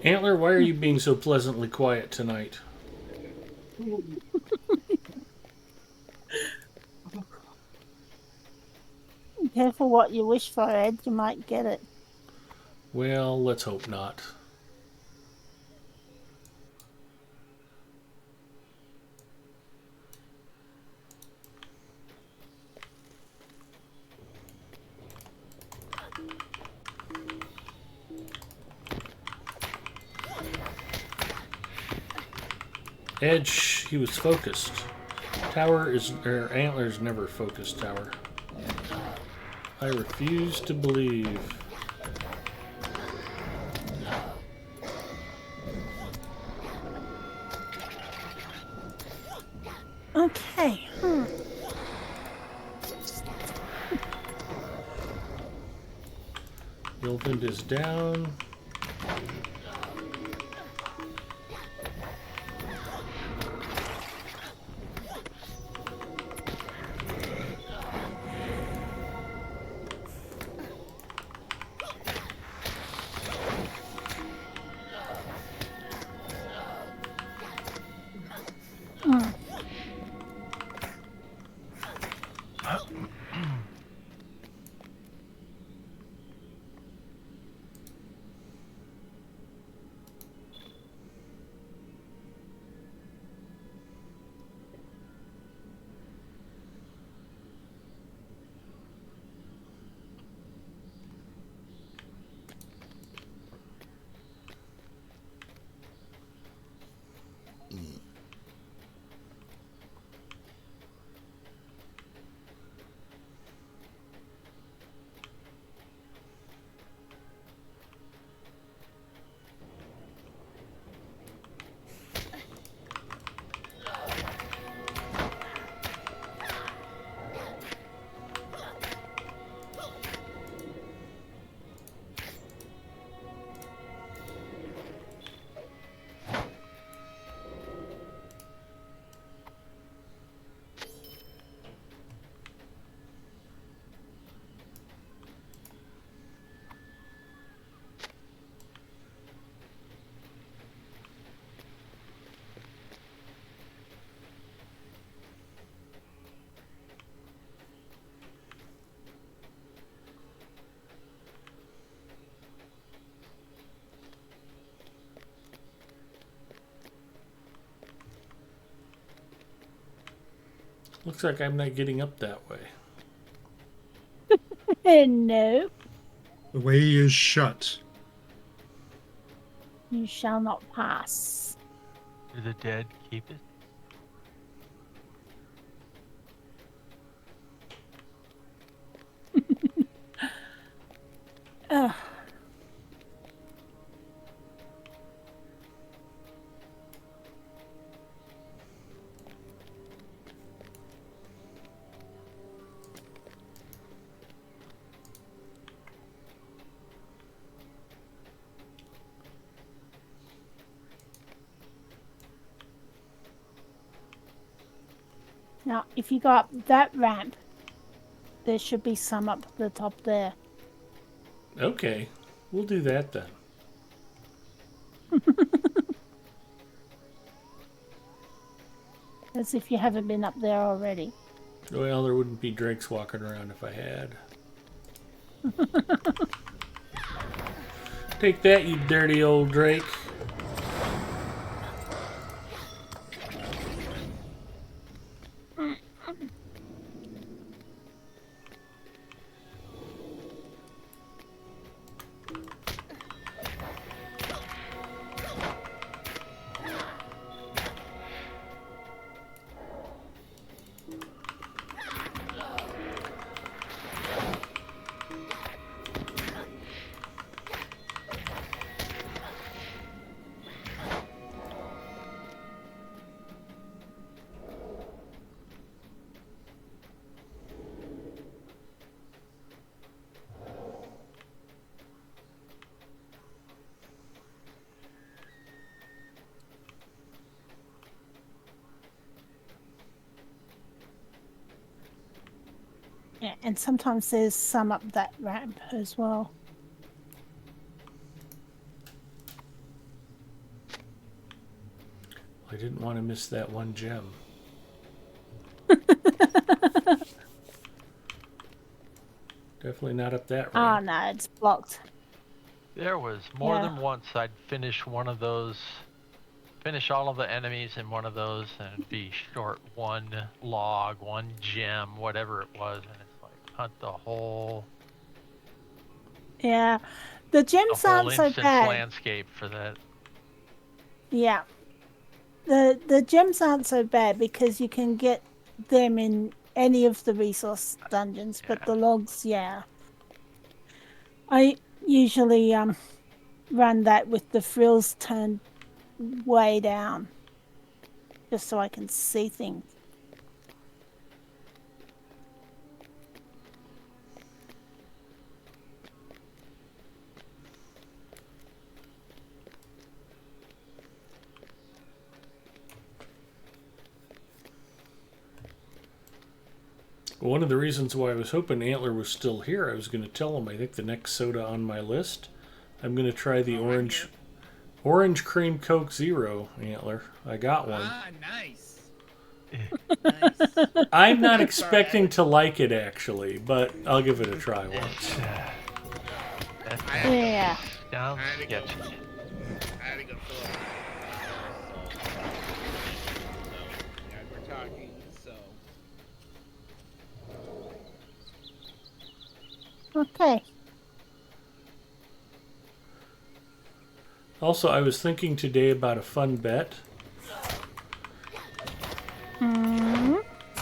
Antler, why are you being so pleasantly quiet tonight? Careful what you wish for, Ed. You might get it. Well, let's hope not. Edge, he was focused. Tower is, or Antler's never focused, Tower. I refuse to believe. Okay. Gilvin is down. Looks like I'm not getting up that way. No. The way is shut. You shall not pass. Do the dead keep it? Ugh. Now, if you go up that ramp, there should be some up the top there. Okay, we'll do that then. As if you haven't been up there already. Well, there wouldn't be drakes walking around if I had. Take that, you dirty old drake. Yeah, and sometimes there's some up that ramp as well. I didn't want to miss that one gem. Definitely not up that Oh ramp. no, it's blocked. There was more Yeah. than once I'd finish one of those, finish all of the enemies in one of those, and be short one log, one gem, whatever it was, and it's like hunt the whole Yeah. The gems aren't so instance bad. landscape for that. Yeah. The gems aren't so bad because you can get them in any of the resource dungeons, but Yeah. the logs, yeah. I usually run that with the frills turned way down. Just so I can see things. One of the reasons why I was hoping Antler was still here, I was going to tell him I think the next soda on my list, I'm going to try the orange cream Coke Zero, Antler. I got one. Ah, nice. Nice. I'm not expecting to like it actually, but I'll give it a try once. Yeah. Sounds I had to go. sketchy. I had to go fill up. So, as we're talking, so. Okay. Also, I was thinking today about a fun bet.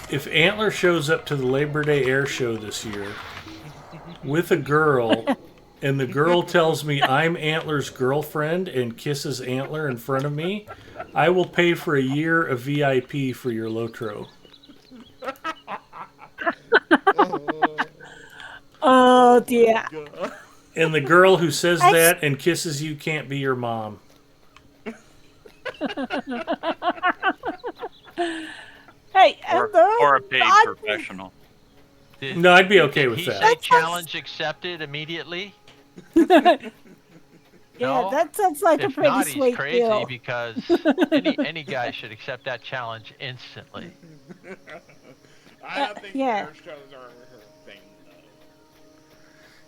If Antler shows up to the Labor Day Air Show this year with a girl, and the girl tells me I'm Antler's girlfriend and kisses Antler in front of me, I will pay for a year of VIP for your Lotro. Oh dear. And the girl who says that and kisses you can't be your mom. Hey, Or a paid professional. No, I'd be okay Did with he that. say challenge accepted immediately? Yeah, No? that sounds like a If pretty not, he's sweet crazy deal. because any guy should accept that challenge instantly. I don't think yeah. air shows are her thing, though.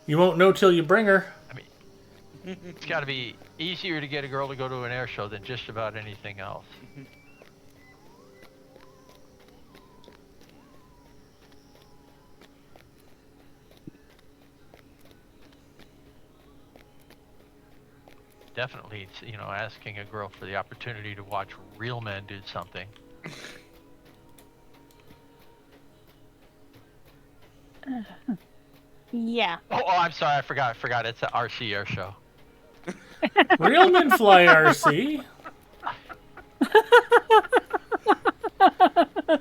You won't know till you bring her. I mean, it's got to be easier to get a girl to go to an air show than just about anything else. definitely, asking a girl for the opportunity to watch real men do something. Yeah. Oh, I'm sorry, I forgot. It's an RC air show. Real men fly RC.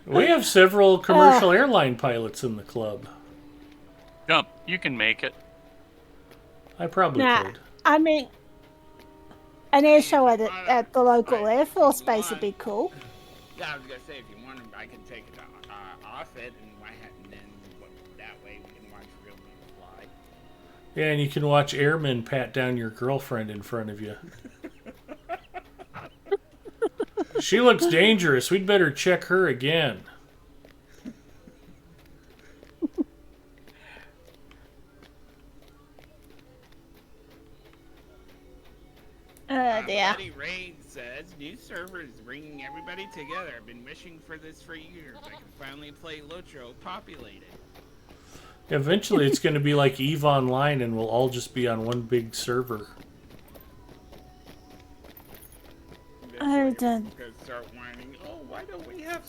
We have several commercial airline pilots in the club. Jump. You can make it. I probably Nah, could. I mean, an air show If you at wanna- the local right, Air if Force you base would want- be cool. Yeah, I was gonna say if you want, I can take it off it, and then that way we can watch real men fly. Yeah, and you can watch airmen pat down your girlfriend in front of you. She looks dangerous. We'd better check her again. Dear. Buddy Rain says, new server is bringing everybody together. I've been wishing for this for years. I can finally play Lotro populated. Eventually, it's going to be like EVE Online, and we'll all just be on one big server. Oh, Eventually, done. everyone's gonna start whining, oh, why don't we have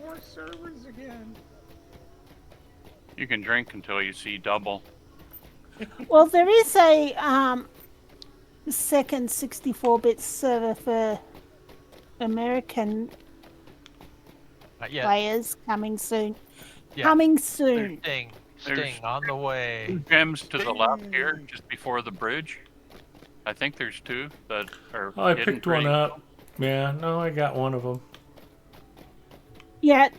more servers again? You can drink until you see double. Well, there is a second 64-bit server for American Not yet. players coming soon. Yeah. Coming There's soon. Sting There's- on the way. Gems to the left here, just before the bridge. I think there's two that are. Oh, I hidden picked one pretty up. Yeah, no, I got one of them. Yeah.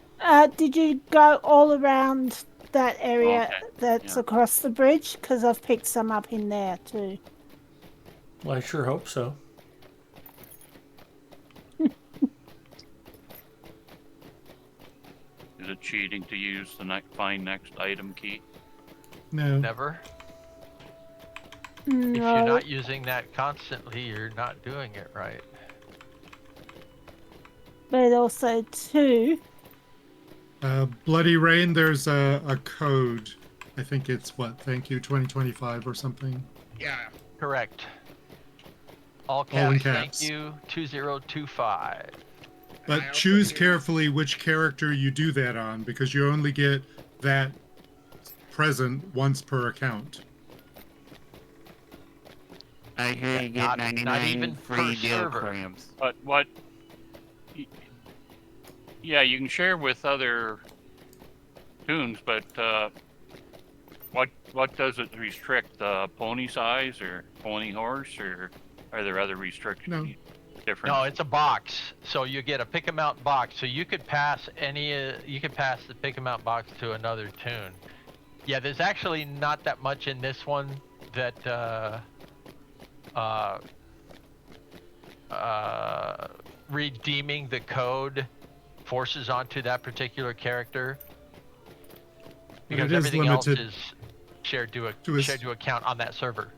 Did you go all around that area Okay, that's yeah. across the bridge? Because I've picked some up in there too. Well, I sure hope so. Is it cheating to use the find next item key? No. Never. If No. you're not using that constantly, you're not doing it right. But also too. Bloody Rain, there's a code. I think it's thank you 2025 or something. Yeah. Correct. All All in caps. caps. Thank you. 2025. But I also choose hear- carefully which character you do that on, because you only get that present once per account. I hear you get Not- 99 not even per free deal server. cramps. But what? Yeah, you can share with other tunes, but what does it restrict? The pony size or pony horse, or are there other restrictions? No. Different. No, it's a box. So you get a pick 'em out box. So you could pass you could pass the pick 'em out box to another tune. Yeah, there's actually not that much in this one that redeeming the code forces onto that particular character. Because it is everything else limited is shared to a shared to account on that server.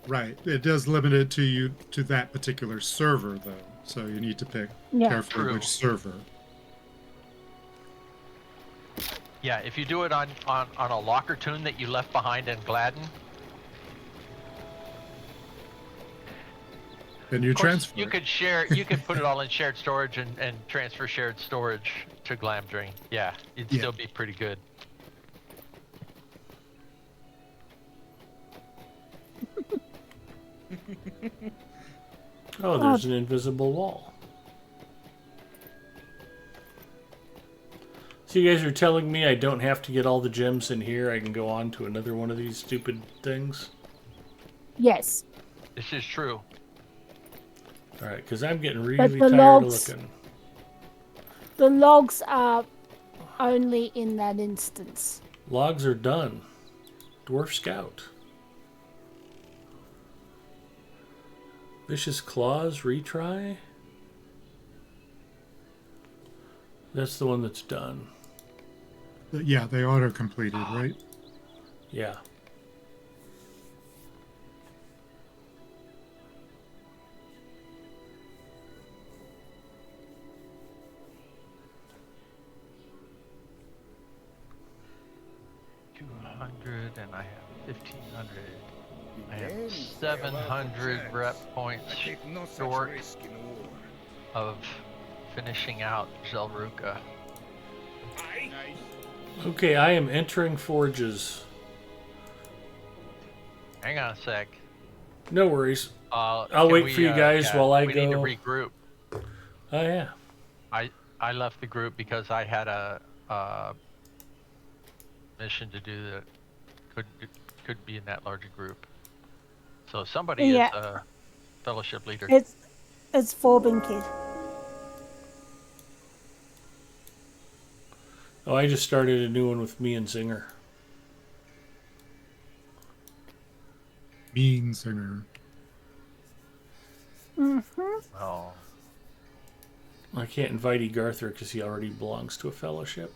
Right. It does limit it to that particular server, though. So you need to pick Yeah. carefully True. which server. Yeah, if you do it on a locker tune that you left behind in Gladden, Then you of course, transfer. you could share. You could put it all in shared storage and transfer shared storage to Glamdring. Yeah, it'd Yeah. still be pretty good. Oh, there's an invisible wall. So you guys are telling me I don't have to get all the gems in here. I can go on to another one of these stupid things. Yes. This is true. All right, because I'm getting really the tired logs- of looking. The logs are only in that instance. Logs are done. Dwarf Scout. Vicious Claws, retry. That's the one that's done. Yeah, they auto completed, right? Yeah. $200 and I have 1,500. I am Then, 700 chance. rep points I take no such short risk in war. of finishing out Zelruka. Aye. Nice. Okay, I am entering forges. Hang on a sec. No worries. I'll Can wait we, for you guys while I we need to go. regroup. Oh yeah. I left the group because I had a mission to do that could be in that larger group. So somebody Yeah. is a fellowship leader. It's Forbin Kid. Oh, I just started a new one with me and Zinger. Mean singer. Oh, I can't invite Egarther because he already belongs to a fellowship.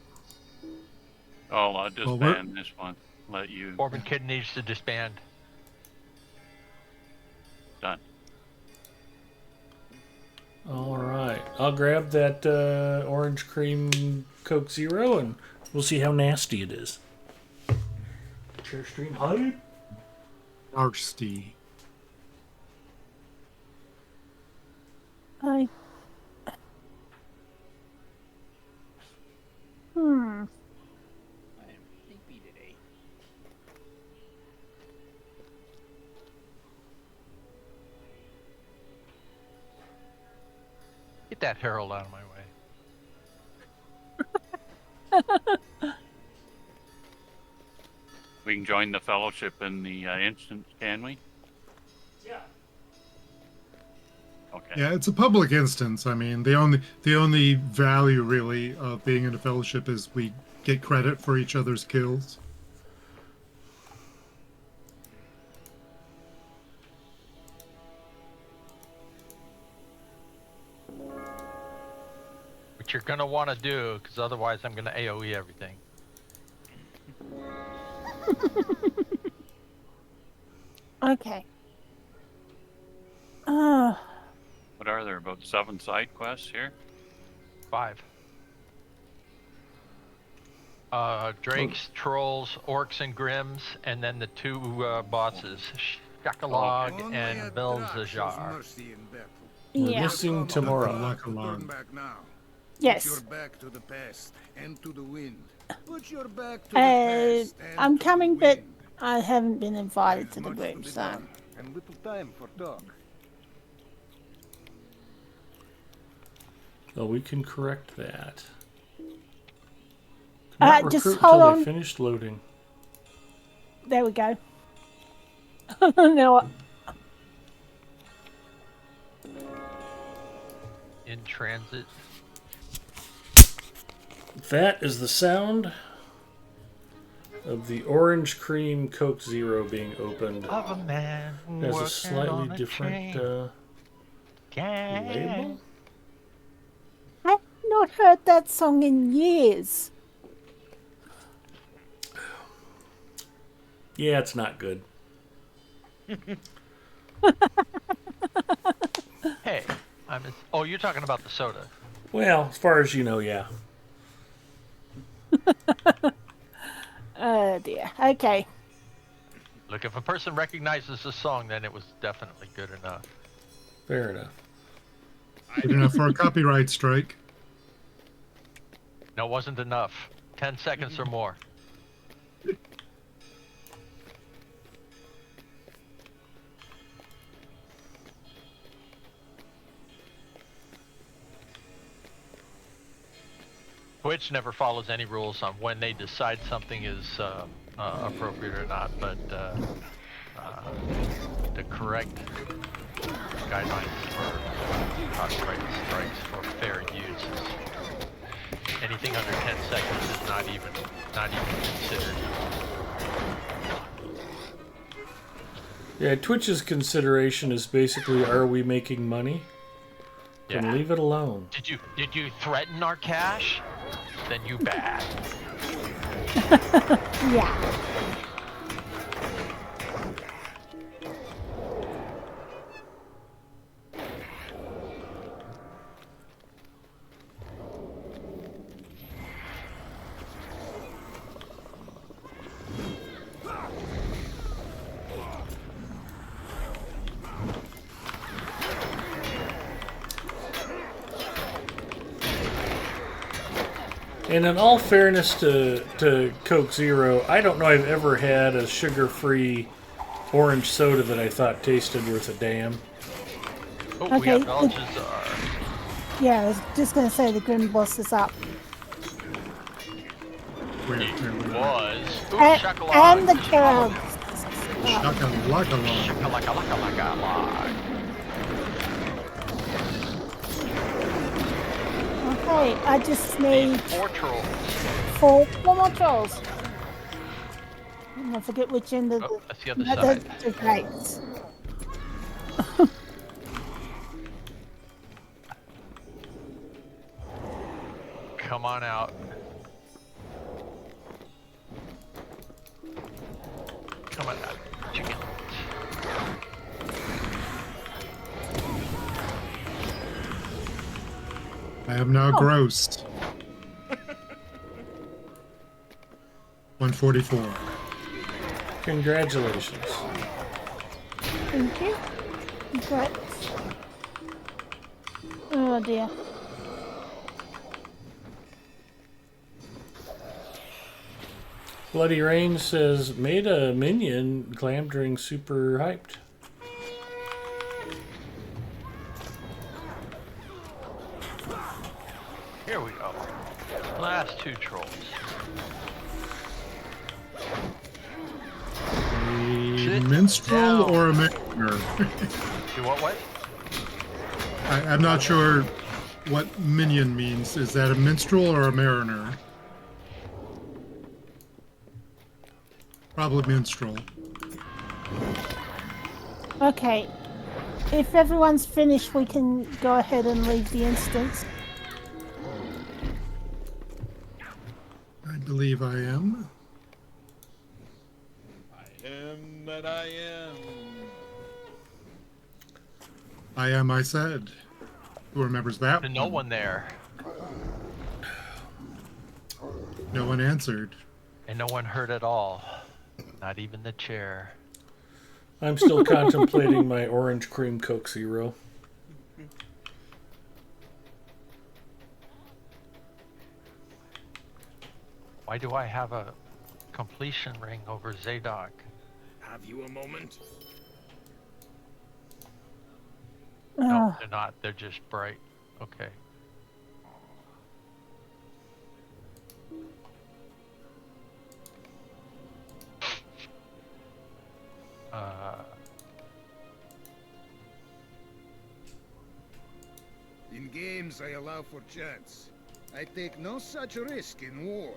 Oh, I'll Well, disband this one. Let you. Corbin Kid needs to disband. Done. All right, I'll grab that orange cream Coke Zero and we'll see how nasty it is. Share stream hype. Arsty. I. Hmm. I am sleepy today. Get that Herald out of my way. We can join the fellowship in the instance, can we? Yeah. Okay. Yeah, it's a public instance. I mean, the only value really of being in a fellowship is we get credit for each other's kills. Which you're gonna want to do, because otherwise I'm gonna AOE everything. Okay. Uh, What are there? About 7 side quests here? 5. Drakes, Trolls, Orcs, and Grims, and then the 2 bosses, Shakalog Only and a Belzajar. Drac shows mercy in battle. We're yeah. missing Come on, Tamora. Luck Turn alarm. back now. Yes. Put your back to the past and to the wind. Put your back to the Uh, past and I'm to coming, the but wind. I haven't been invited There's to the much group, be so. done, and little time for talk. Oh, we can correct that. Cannot Just recruit hold until they on. finished loading. There we go. No, In transit. That is the sound of the orange cream Coke Zero being opened. Of a man It has a working slightly on a different train. label. I've not heard that song in years. Yeah, it's not good. Hey, oh, you're talking about the soda. Well, as far as you know, yeah. Oh dear. Okay. Look, if a person recognizes the song, then it was definitely good enough. Fair enough. Good enough for a copyright strike. No, it wasn't enough. 10 seconds or more. Twitch never follows any rules on when they decide something is appropriate or not, but the correct guidelines for copyright strikes for fair use is anything under 10 seconds is not even considered. Yeah, Twitch's consideration is basically, are we making money? Then Yeah. leave it alone. Did you threaten our cash? Then you bad. Yeah. And in all fairness to Coke Zero, I don't know I've ever had a sugar-free orange soda that I thought tasted worth a damn. Oh, we Okay, got Belgiazar. Yeah, I was just going to say the Grim Boss is up. Where Was. Ooh, And shakalaka. the Carol. Shakalaka-laka-laka. Shakalaka-laka-laka-laka. Okay, I just need 4 trolls. four more trolls. And I forget which end of Oh, that's the other no, side. the gates. Come on out. Come on out, chicken. I am now grossed. 144. Congratulations. Thank you. Great. Oh dear. Bloody Rain says, made a minion glamdring super hyped. Here we go. Last 2 trolls. A minstrel down. or a mariner? Do what? I'm not sure what minion means. Is that a minstrel or a mariner? Probably minstrel. Okay. If everyone's finished, we can go ahead and leave the instance. I believe I am. I am that I am. I am, I said. Who remembers that? There's no one there. No one answered. And no one heard at all. Not even the chair. I'm still contemplating my orange cream Coke Zero. Why do I have a completion ring over Zadok? Have you a moment? No, they're not. They're just bright. Okay. In games, I allow for chance. I take no such risk in war.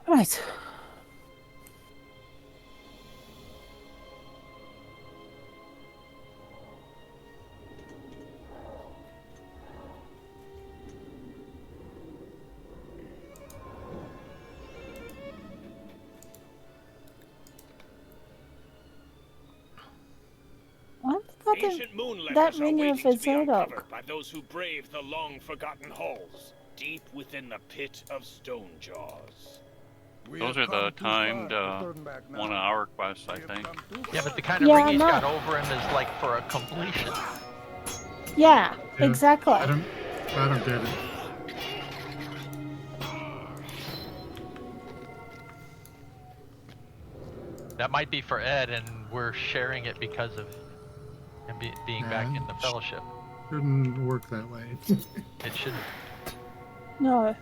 Right. Ancient moonletters that are ring waiting of to be Zadok. uncovered by those who brave the long-forgotten halls, deep within the pit of stone jaws. We Those have are the come too far timed to turn back now. 1 hour quests, I We have think. come too Yeah, far. but the kind of Yeah, ring he's no. got over him is like for a completion. Yeah, Yeah, exactly. I don't get it. That might be for Ed, and we're sharing it because of him being back in the fellowship. Shouldn't work that way. It should. No.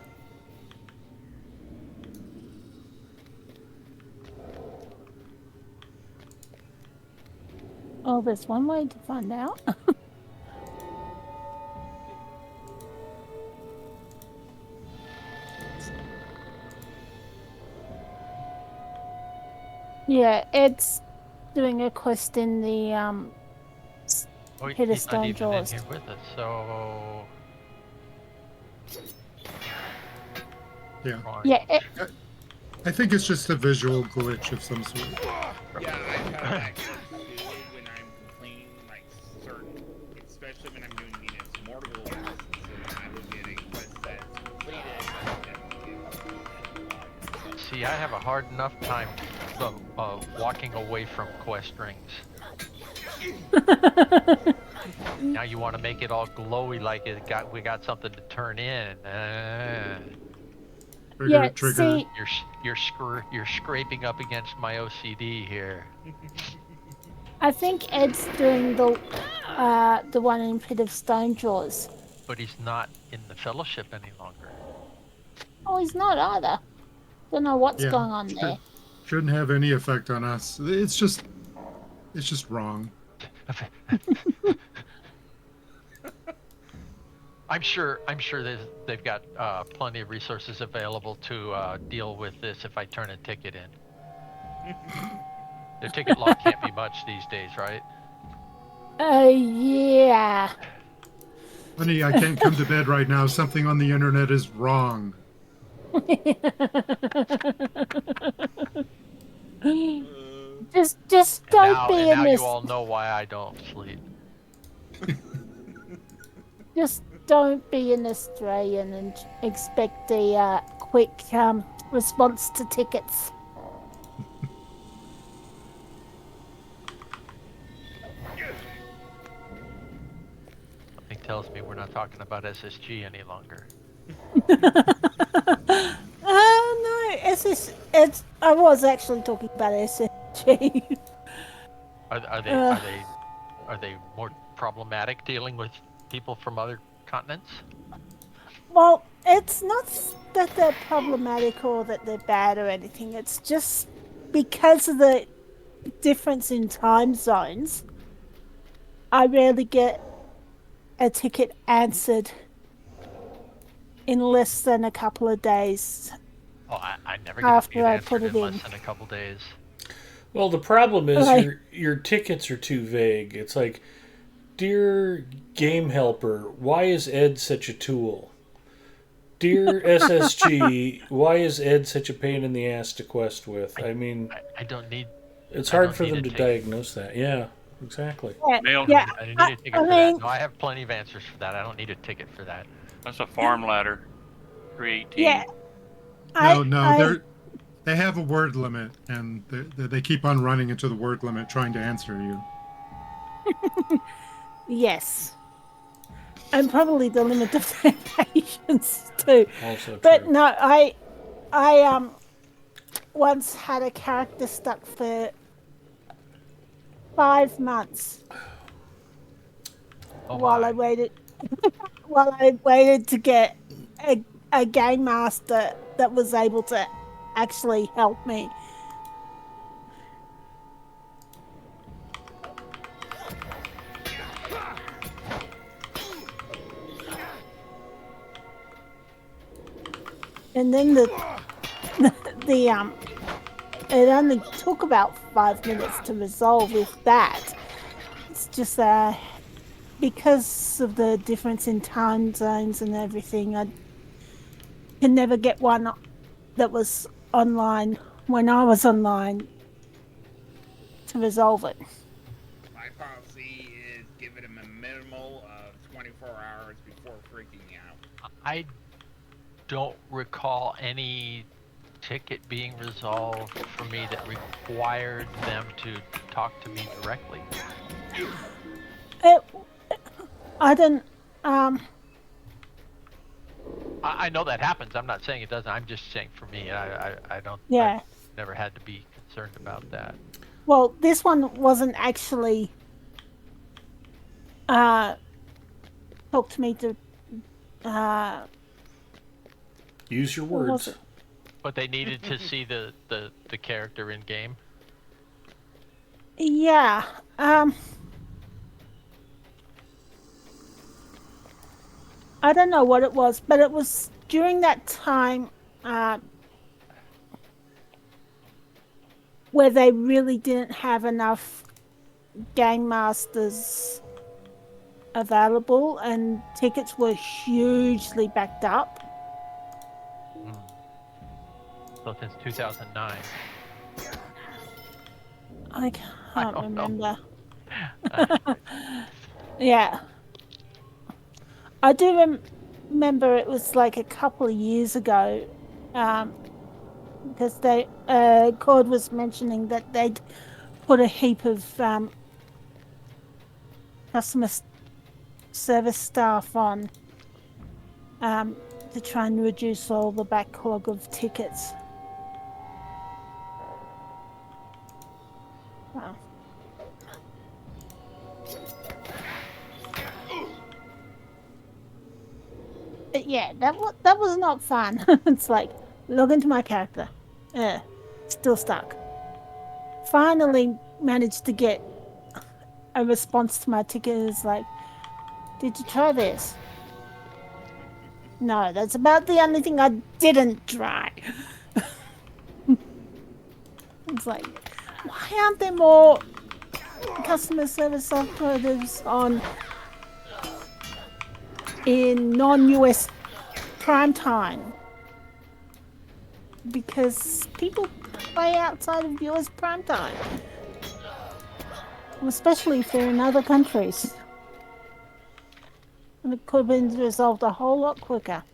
Oh, there's one way to find out. Yeah, Ed's doing a quest in the Oh, Hit a he's stone not even jaws. in here with us, so. Yeah. Yeah, I think it's just a visual glitch of some sort. Yeah, I have that too when I'm playing like certain, especially when I'm doing Venus Mortal quests, and I will get a quest that's completed. See, I have a hard enough time walking away from quest rings. Now you want to make it all glowy like we got something to turn in. Trigger, Yeah, trigger. see, You're scraping up against my OCD here. I think Ed's doing the one in Pit of Stone Jaws. But he's not in the Fellowship any longer. Oh, he's not either. Don't know what's Yeah, going on there. shouldn't have any effect on us. It's just wrong. I'm sure they've got plenty of resources available to deal with this if I turn a ticket in. Their ticket log can't be much these days, right? Yeah. Honey, I can't come to bed right now. Something on the internet is wrong. Just don't Now, be and in now this. you all know why I don't sleep. Just don't be an Australian and expect a quick response to tickets. Something tells me we're not talking about SSG any longer. No, I was actually talking about SSG. Are they more problematic dealing with people from other continents? Well, it's not that they're problematic or that they're bad or anything. It's just because of the difference in time zones, I rarely get a ticket answered in less than a couple of days. Oh, I never get After I answered put it in in. less than a couple days. Well, the problem is Right. your tickets are too vague. It's like, dear game helper, why is Ed such a tool? Dear SSG, why is Ed such a pain in the ass to quest with? I mean, I don't need. it's I hard don't for need them a to ticket. diagnose that. Yeah, exactly. Mail. Yeah, I don't need a ticket for mean, that. No, I have plenty of answers for that. I don't need a ticket for that. That's a farm ladder. 318. yeah. No, they have a word limit, and they keep on running into the word limit trying to answer you. Yes. And probably the limit of their patience too. Also But true. no, I once had a character stuck for 5 months Oh while my. I waited to get a game master that was able to actually help me. And then the it only took about 5 minutes to resolve with that. It's just because of the difference in time zones and everything, I can never get one that was online when I was online to resolve it. My policy is give it a minimal of 24 hours before freaking out. I don't recall any ticket being resolved for me that required them to talk to me directly. I didn't. I know that happens. I'm not saying it doesn't. I'm just saying for me, I don't. Yeah. I've never had to be concerned about that. Well, this one wasn't actually talk to me to Use your what was words. it? But they needed to see the character in game. Yeah. I don't know what it was, but it was during that time where they really didn't have enough game masters available and tickets were hugely backed up. So since 2009. I can't don't know. remember. Yeah. I do remember it was like a couple of years ago, because Cord was mentioning that they'd put a heap of customer service staff on to try and reduce all the backlog of tickets. Wow. But yeah, that was not fun. It's like, log into my character. Still stuck. Finally managed to get a response to my ticket. It's like, did you try this? No, that's about the only thing I didn't try. It's like, why aren't there more customer service operators on in non-US prime time? Because people play outside of US prime time, especially if they're in other countries. And it could have been resolved a whole lot quicker.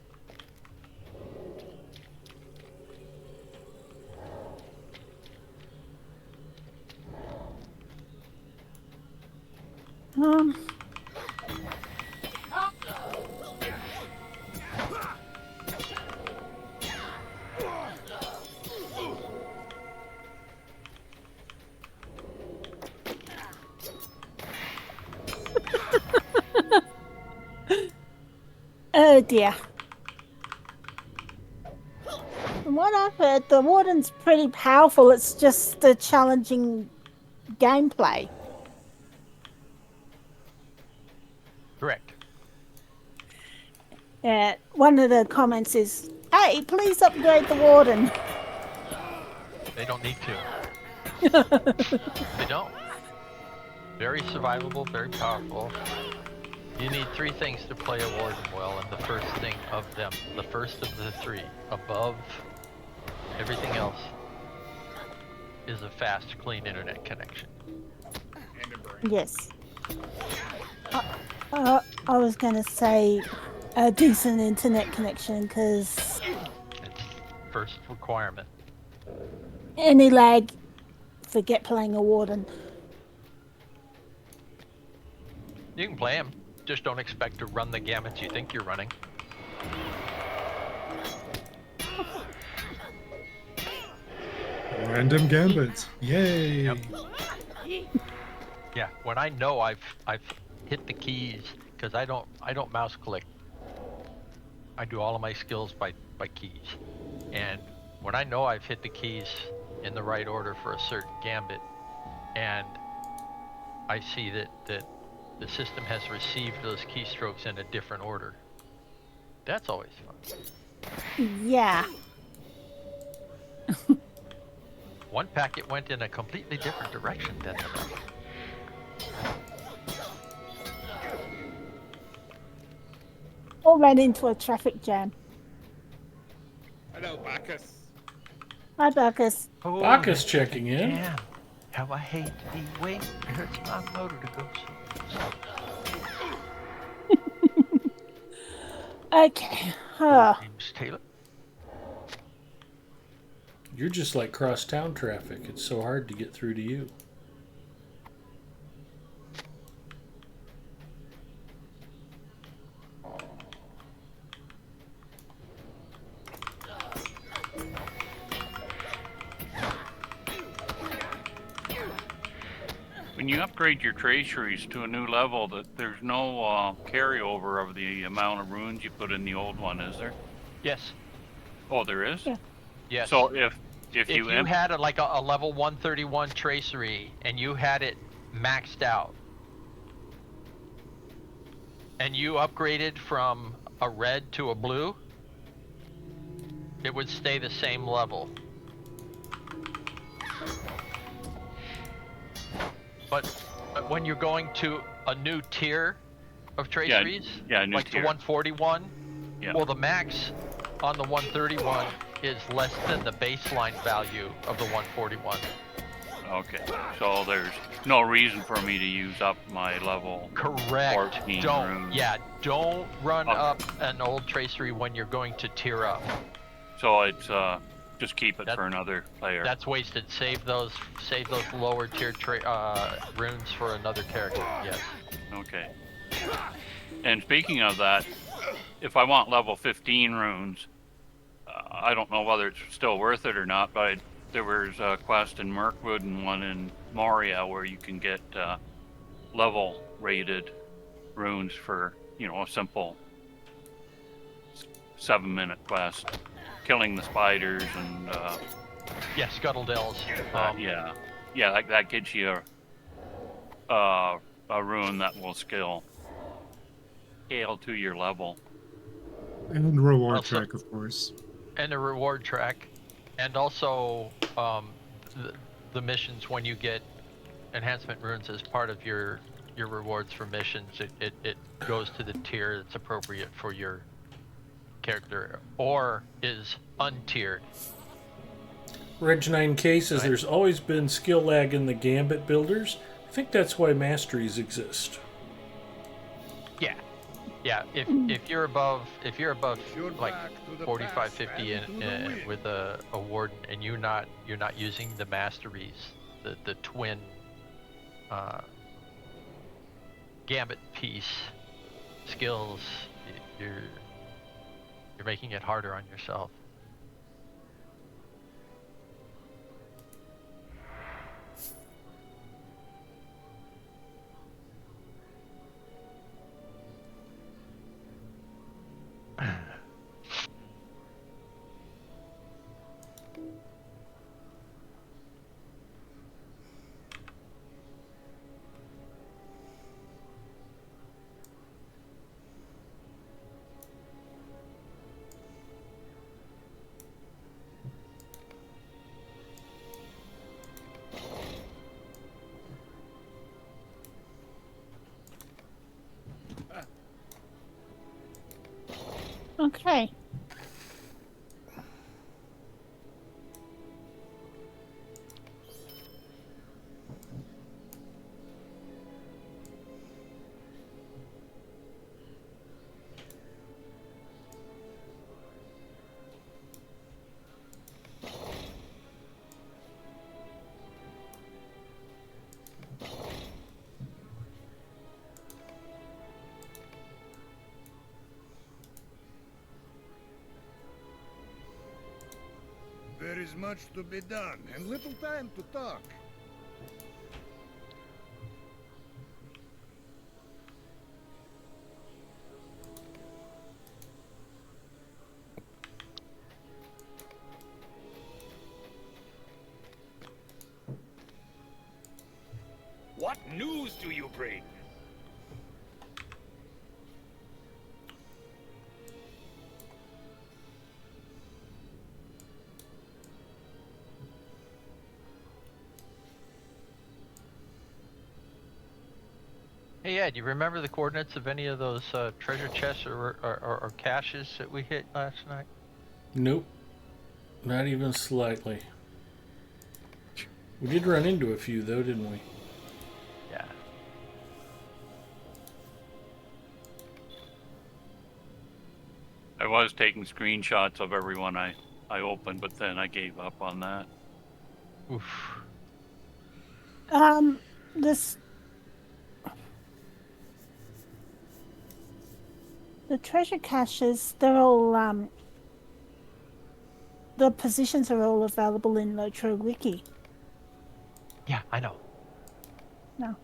Oh dear. From what I've heard, the Warden's pretty powerful. It's just a challenging gameplay. Correct. One of the comments is, hey, please upgrade the Warden. They don't need to. They don't. Very survivable, very powerful. You need 3 things to play a Warden well, and the first thing of them, the first of the 3, above everything else, is a fast, clean internet connection. And a brain. Yes. I was going to say a decent internet connection, because It's first requirement. any lag, forget playing a Warden. You can play them, just don't expect to run the gamut you think you're running. Random gambits. Yay. Yep. Yeah, when I know I've hit the keys, because I don't mouse click. I do all of my skills by keys. And when I know I've hit the keys in the right order for a certain gambit, and I see that the system has received those keystrokes in a different order, that's always fun. Yeah. One packet went in a completely different direction than the other. Or ran into a traffic jam. Hello, Bacchus. Hi, Bacchus. Oh, Bacchus checking in. yeah. How I hate the way it hurts my motor to go so. Okay. James Taylor. You're just like cross-town traffic. It's so hard to get through to you. When you upgrade your traceries to a new level, that there's no carryover of the amount of runes you put in the old one, is there? Yes. Oh, there is? Yeah. Yes. So if if you you had a level 131 tracery and you had it maxed out, and you upgraded from a red to a blue, it would stay the same level. But when you're going to a new tier of traceries, new like tier. the 141, Yeah. well, the max on the 131 is less than the baseline value of the 141. Okay, so there's no reason for me to use up my level. Correct. 14 Don't. runes. Yeah, don't run Okay. up an old tracery when you're going to tier up. So it's just keep it That- for another player. That's wasted. Save those lower tier runes for another character. Yes. Okay. And speaking of that, if I want level 15 runes, I don't know whether it's still worth it or not, but there was a quest in Mirkwood and one in Moria where you can get level rated runes for, a simple 7-minute quest. Killing the spiders and Yeah, Scuttle Dells. yeah, that gets you a rune that will scale to your level. And reward Also- track, of course. And a reward track, and also the missions when you get enhancement runes as part of your rewards for missions. It goes to the tier that's appropriate for your character, or is untiered. Reg9K says Right. there's always been skill lag in the Gambit builders. I think that's why masteries exist. Yeah, if you're above You're like back to the 45, past 50 and to the wind. with a warden, and you're not using the masteries, the twin gambit piece skills, you're making it harder on yourself. Okay. There is much to be done and little time to talk. What news do you bring? Hey Ed, you remember the coordinates of any of those treasure chests or caches that we hit last night? Nope. Not even slightly. We did run into a few, though, didn't we? Yeah. I was taking screenshots of everyone I opened, but then I gave up on that. Oof. This the treasure caches. They're all the positions are all available in Lotro Wiki. Yeah, I know. No.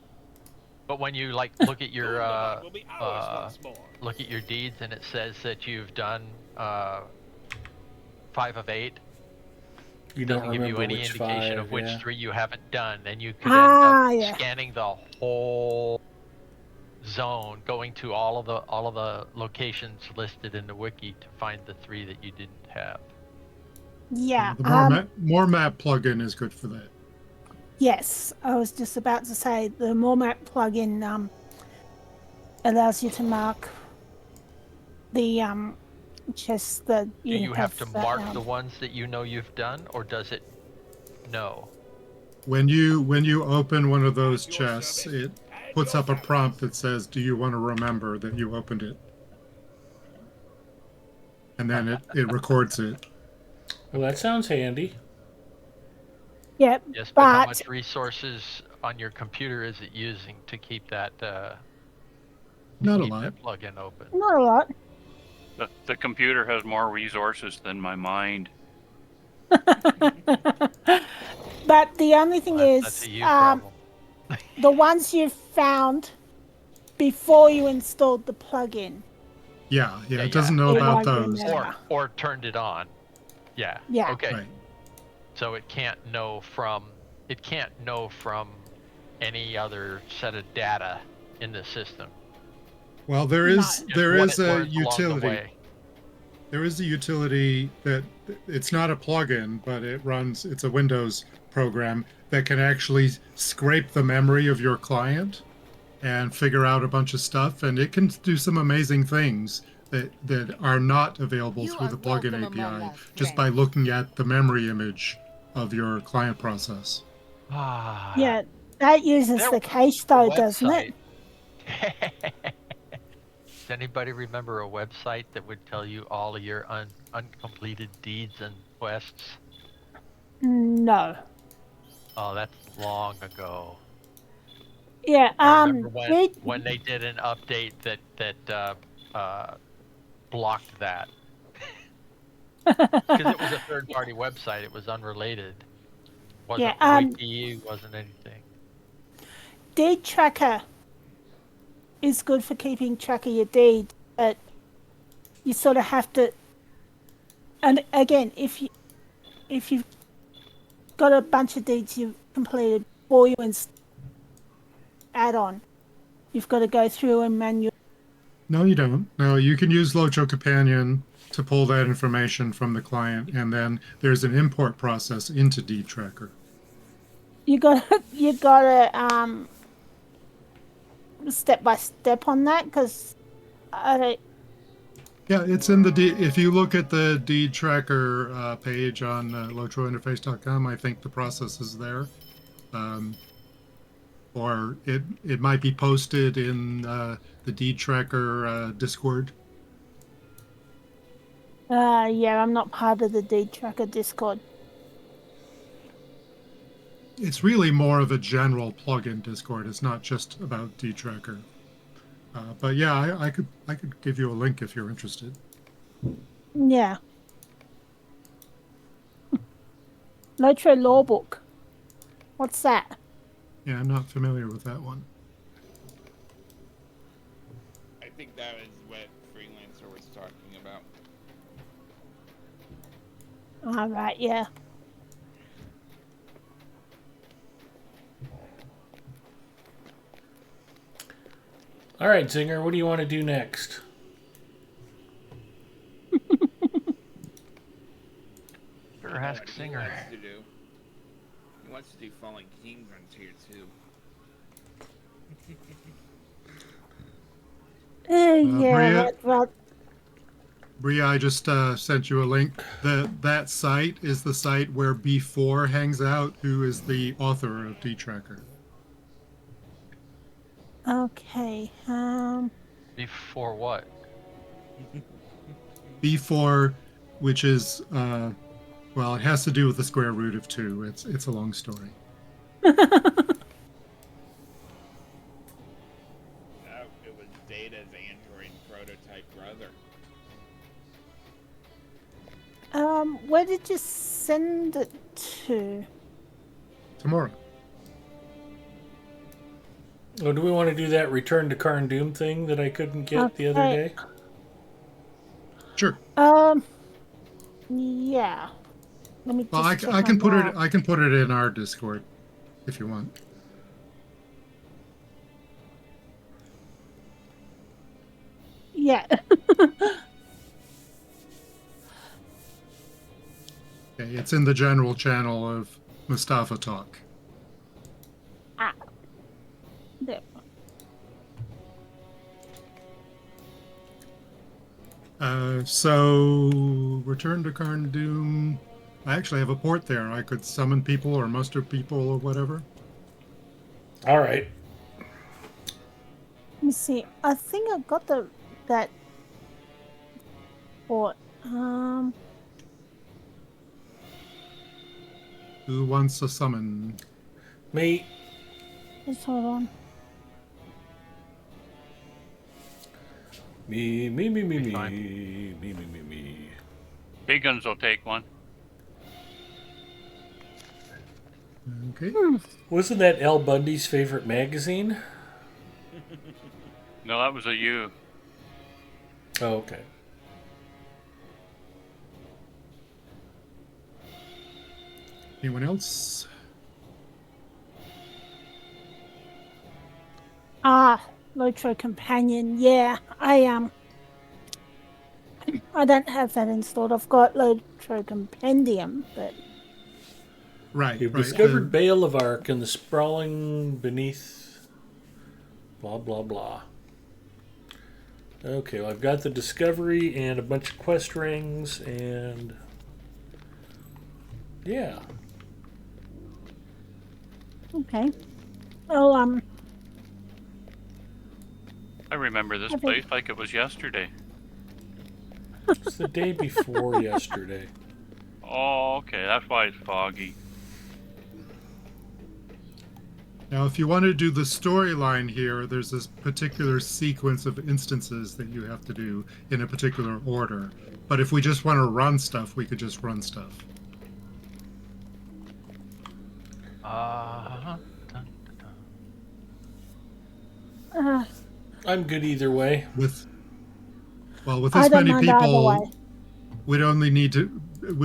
But when you look at your Gundabad will be ours once more. look at your deeds and it says that you've done 5 of 8, You don't doesn't give you remember any which indication 5, of which yeah. 3 you haven't done, and you could end up Yeah. scanning the whole zone, going to all of the locations listed in the wiki to find the 3 that you didn't have. Yeah. The more map plugin is good for that. Yes, I was just about to say the more map plugin allows you to mark the chests that Do you you have to mark the found. ones that you know you've done, or does it know? When you open one of those At your chests, service it and puts your up a families. prompt that says, "Do you want to remember that you opened it?" And then it records it. Well, that sounds handy. Yep. Yes, but how But much resources on your computer is it using to keep that Not a keep lot. that plugin open. Not a lot. The computer has more resources than my mind. But the only thing That's is, a you problem. the ones you found before you installed the plugin, Yeah, Yeah, it doesn't know it about won't those. remember. Or turned it on. Yeah. Yeah. Okay. Right. So it can't know from any other set of data in the system. Well, there No. is Just there what is it a learns along the utility. way. There is a utility that it's not a plugin, but it's a Windows program that can actually scrape the memory of your client and figure out a bunch of stuff, and it can do some amazing things that are not available through the plugin API just by looking at the memory image of your client process. Yeah, that uses There the was cache a though, doesn't it? Does anybody remember a website that would tell you all of your uncompleted deeds and quests? No. Oh, that's long ago. Yeah. I remember We when they did an update that blocked that because it was a third-party website. It was unrelated. Wasn't Yeah. wiki. Wasn't anything. Deed tracker is good for keeping track of your deed, but you sort of have to. And again, if you've got a bunch of deeds you've completed before you add on, you've got to go through and manually. No, you don't. No, you can use Locho Companion to pull that information from the client, and then there's an import process into Deed Tracker. You gotta step by step on that because I don't. Yeah, it's in the if you look at the Deed Tracker page on lotrointerface.com, I think the process is there. Or it might be posted in the Deed Tracker Discord. Yeah, I'm not part of the deed tracker Discord. It's really more of a general plugin Discord. It's not just about Deed Tracker. But yeah, I could give you a link if you're interested. Yeah. Lotro Law Book. What's that? Yeah, I'm not familiar with that one. I think that was what Freelancer was talking about. All right. Yeah. All right, Zinger, what do you want to do next? Sure, ask He Singer. wants to do Fallen Kings on tier 2. Yeah. Bria, Bria, I just sent you a link. That site is the site where B4 hangs out, who is the author of D-Tracker. Okay. Before what? B4, which is well, it has to do with the square root of 2. It's a long story. It was Data's Android prototype brother. Where did you send it to? Tomorrow. Oh, do we want to do that Return to Karn Doom thing that I couldn't get the other Okay. day? Sure. Yeah. Let me just Well, check I can on put that. it. I can put it in our Discord if you want. Yeah. Okay, it's in the general channel of Mustafa Talk. There. So return to Karn Doom. I actually have a port there. I could summon people or muster people or whatever. All right. Let me see. I think I got that port. Who wants a summon? Me. Just hold on. Me, me, me, me, Be me, fine. me. Big guns will take one. Okay. Wasn't that Al Bundy's favorite magazine? No, that was a you. Oh, okay. Anyone else? Ah, Lotro Companion. Yeah, I don't have that installed. I've got Lotro Compendium, but Right, You've right. discovered Bale of Arc and the sprawling beneath. Blah blah blah. Okay, well, I've got the discovery and a bunch of quest rings and yeah. okay. Well, I remember this I think- place like it was yesterday. It's the day before yesterday. Oh, okay. That's why it's foggy. Now, if you want to do the storyline here, there's this particular sequence of instances that you have to do in a particular order. But if we just want to run stuff, we could just run stuff. Dun, dun, dun. I'm good either way. With I this don't many mind either people, way. we'd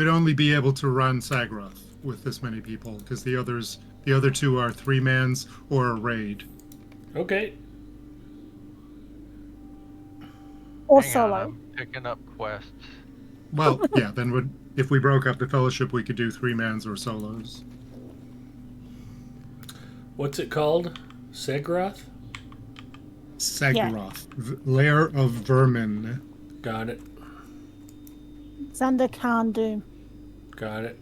only be able to run Sagrath with this many people, because the other two are 3-mans or a raid. Okay. Or Hang on, solo. I'm picking up quests. Well, yeah, then if we broke up the fellowship, we could do 3-mans or solos. What's it called? Segroth? Sagrath, Lair of Vermin. Got it. It's under Khan Doom. Got it.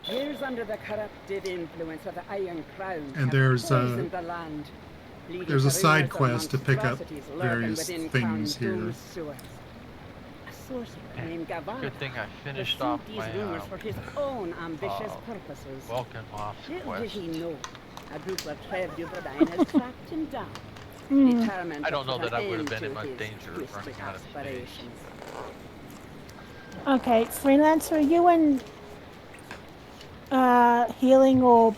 Years under the corrupted influence of the Iron Crown And have there's poisoned the land, leading there's a to side rumors of quest to pick up monstrosities lurking various within things Crown here. Doom's sewers. A sorcerer named Gavar Good thing I finished pursued off these my rumors for his own ambitious purposes. Welcome off Little did quest. he know, a group of Trev Dubradine has tracked him down, Hmm. determined I don't to know put that I an would have end been in to much his danger of twisted running out of space. aspirations. Okay, Freelancer, are you in healing or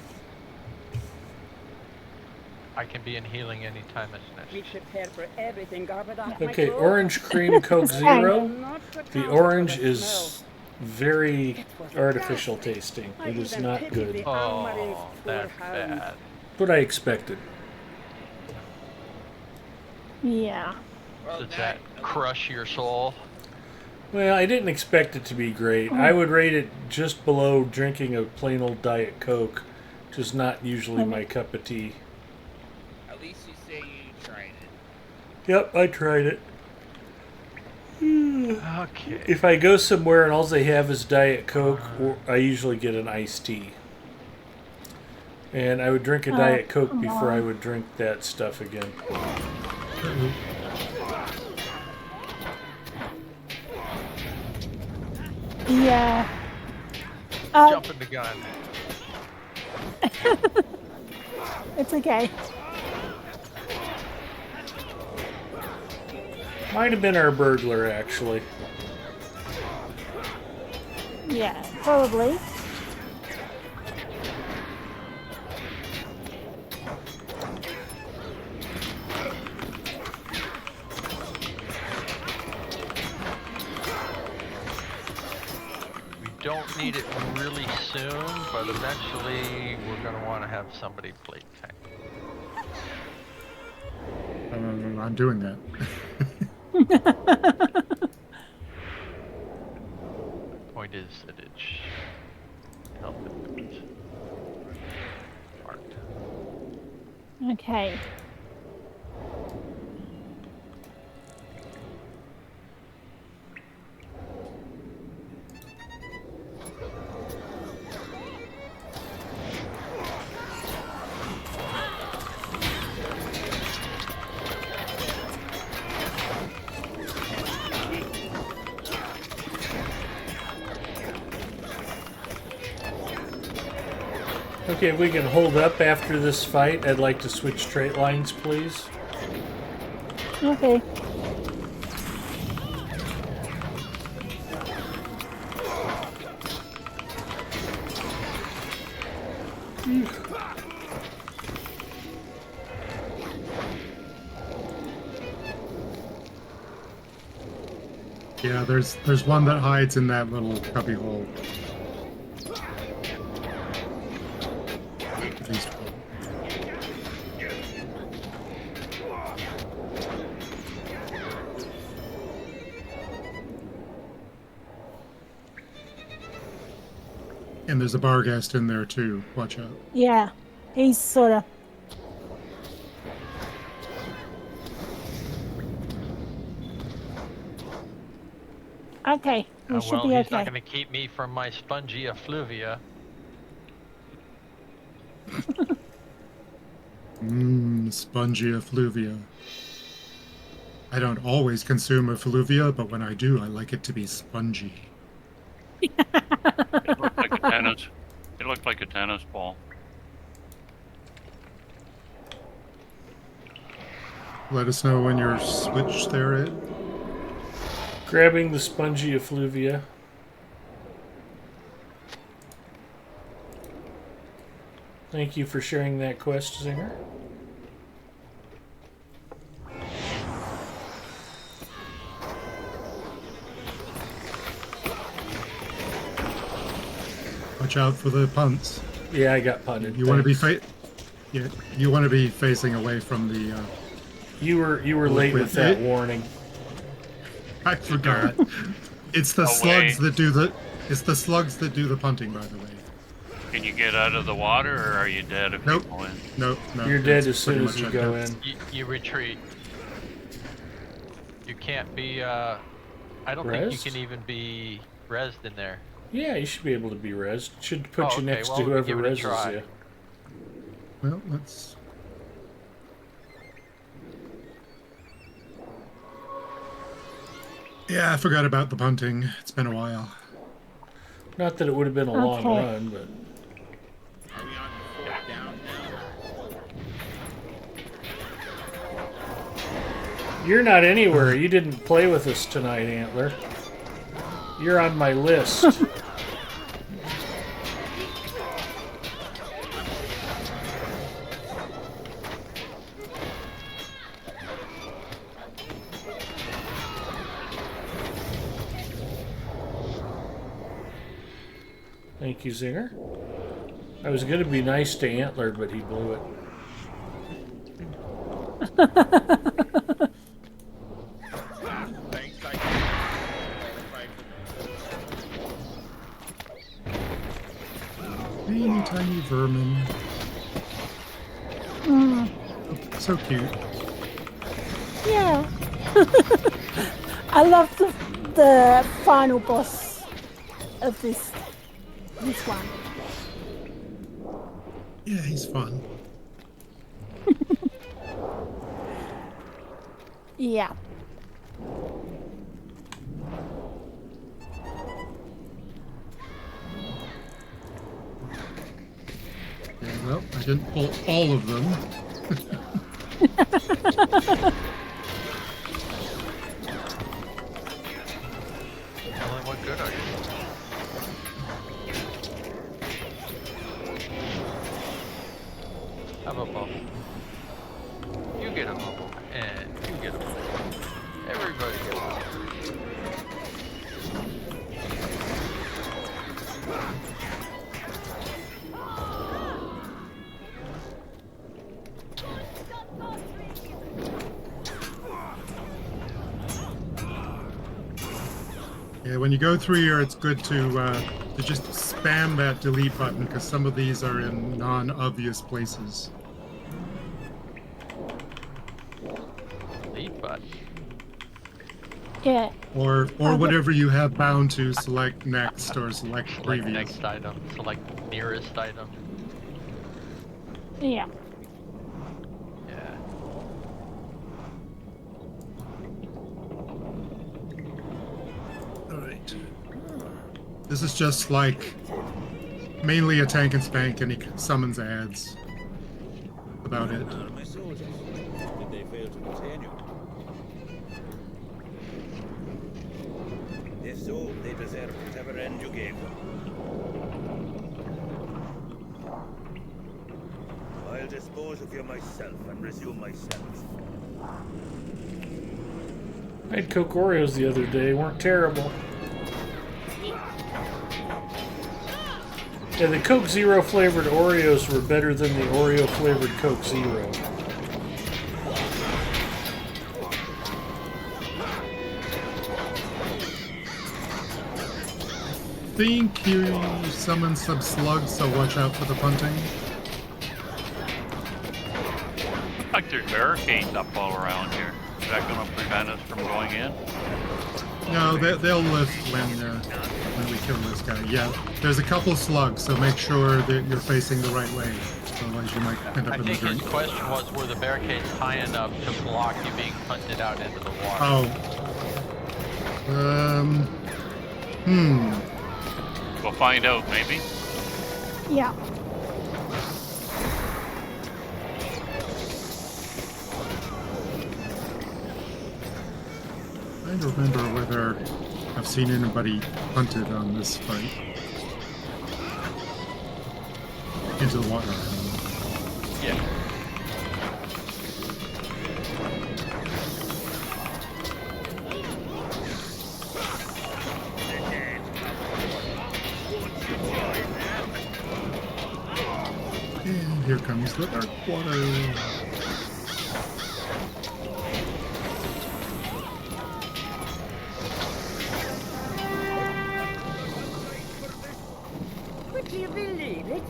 I can be in healing anytime it's We necessary. prepare for everything, Garbadoc. Okay, orange cream Coke Zero. The orange is smell. very artificial tasting. I It is even not pity good. the Oh, Almarin's poor that's hounds. bad. What I expected. yeah? Well, Does that crush your soul? Well, I didn't expect it to be great. I would rate it just below drinking a plain old Diet Coke, which is not usually my cup of tea. At least you say you tried it. Yep, I tried it. Okay. If I go somewhere and all they have is Diet Coke, I usually get an iced tea. And I would drink a Diet Coke before I would drink that stuff again. Yeah. Jumping the gun. It's okay. Might have been our burglar, actually. Yeah, probably. We don't need it really soon, but eventually we're going to want to have somebody play tank. I'm doing that. Point is that it should help it. Marked. Okay. Okay, if we can hold up after this fight, I'd like to switch trait lines, please. Okay. Yeah, there's one that hides in that little cubby hole. At least one. And there's a barghest in there too. Watch out. Yeah. He's sort of. Okay. We should Well, be he's okay. not going to keep me from my spongy effluvia. Spongy effluvia. I don't always consume effluvia, but when I do, I like it to be spongy. It looked like a tennis. It looked like a tennis ball. Let us know when you're switched there, Ed. Grabbing the spongy effluvia. Thank you for sharing that quest, Zinger. Watch out for the punts. Yeah, I got punted. You want to be thanks. yeah, you want to be facing away from the. You were late with that warning. I forgot. It's the Away. slugs that do the. It's the slugs that do the punting, by the way. Can you get out of the water, or are you dead if Nope. you go in? No. You're dead it's as soon pretty as you much go dead. in. You retreat. You can't be, I don't think you Rezzed? can even be rezzed in there. Yeah, you should be able to be rezzed. Should put Oh, you okay, next well, to whoever give it a rezzes try. you. Well, let's. Yeah, I forgot about the punting. It's been a while. Not that it would have been a long Okay. run, but Are we on the fourth down now? you're not anywhere. You didn't play with us tonight, Antler. You're on my list. Thank you, Zinger. I was going to be nice to Antler, but he blew it. Thanks, I Teeny tiny vermin. So cute. Yeah. I love the final boss of this one. Yeah, he's fun. Yeah. Yeah, well, I didn't pull all of them. Ellen, what good are you? Have a bubble. You get a bubble, and you get a bubble. Everybody gets a bubble. Yeah, when you go through here, it's good to just spam that delete button because some of these are in non-obvious places. Lead button. Yeah. Or whatever you have bound to select next or select Select previous. next item. Select nearest item. Yeah. Yeah. All right. This is just like Mainly a tank and spank, and he summons ads. About it. Where are my soldiers? Did they fail to contain you? If so, they deserve whatever end you gave them. I'll dispose of you myself and resume my service. I had Coke Oreos the other day. Weren't terrible. Yeah, the Coke Zero flavored Oreos were better than the Oreo flavored Coke Zero. I think you summon some slugs, so watch out for the punting. Like there's barricades up all around here. Is that going to prevent us from going in? No, they'll lift when we kill this guy. Yeah, there's a couple slugs, so make sure that you're facing the right way. Otherwise, you might end up I in the think his drink. question was, were the barricades high enough to block you being punted out into the water? Oh. We'll find out, maybe. Yeah. I don't remember whether I've seen anybody punted on this fight. Into the water. Yeah. And here comes the dark water. Would you believe it?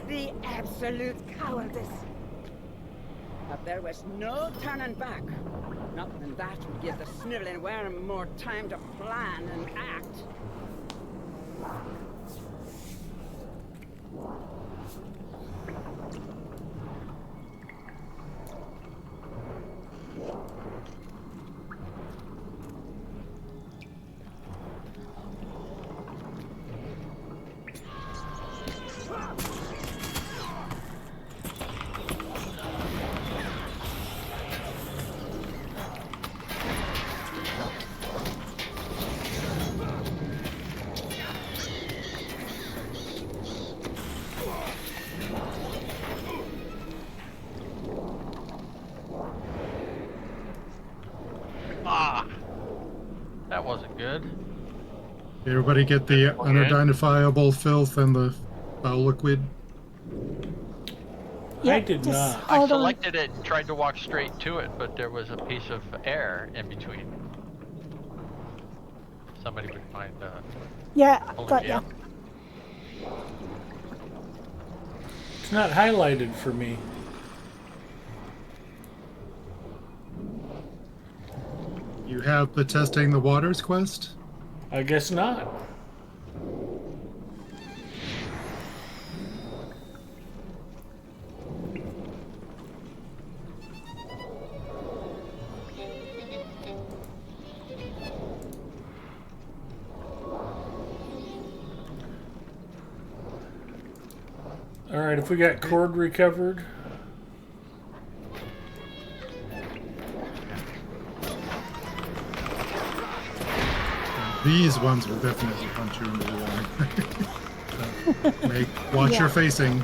The absolute cowardice. But there was no turning back. Not when that would give the sniveling worm more time to plan and act. That wasn't good. Everybody get the unidentifiable filth and the foul liquid? Yeah, I did just not. I hold on. selected it and tried to walk straight to it, but there was a piece of air in between. Somebody would find Yeah, holy got ya. gem. It's not highlighted for me. You have the testing the waters quest? I guess not. All right, if we got cord recovered, These ones will definitely punch you into the water. Watch your facing.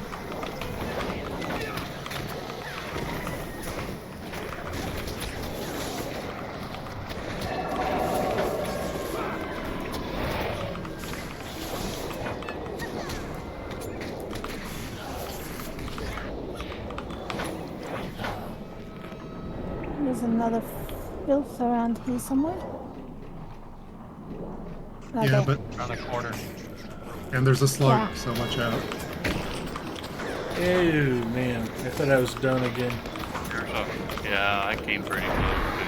There's another filth around here somewhere. Oh, Yeah, there. but Around the corner. and there's a slug, Yeah. so watch out. ew, man, I thought I was done again. Yeah, I came pretty close too.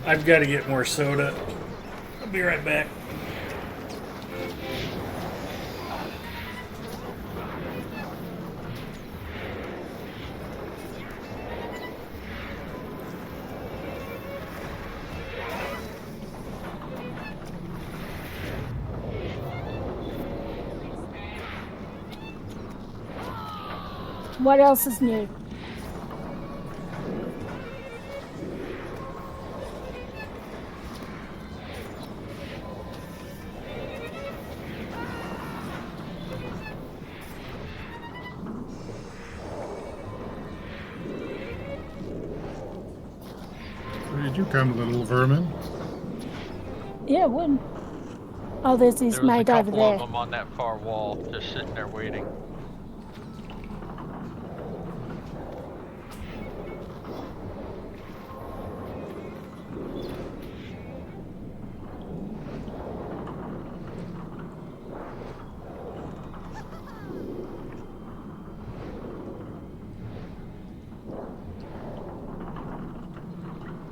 I've got to get more soda. I'll be right back. What else is new? Where did you come, little vermin? Yeah, one. Oh, there's his There was a mate over couple of there. them on that far wall, just sitting there waiting.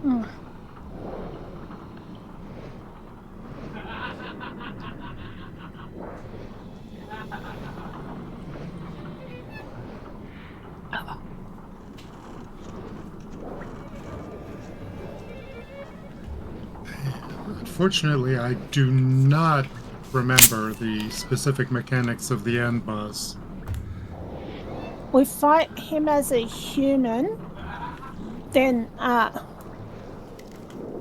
Mm. Unfortunately, I do not remember the specific mechanics of the end boss. We fight him as a human, then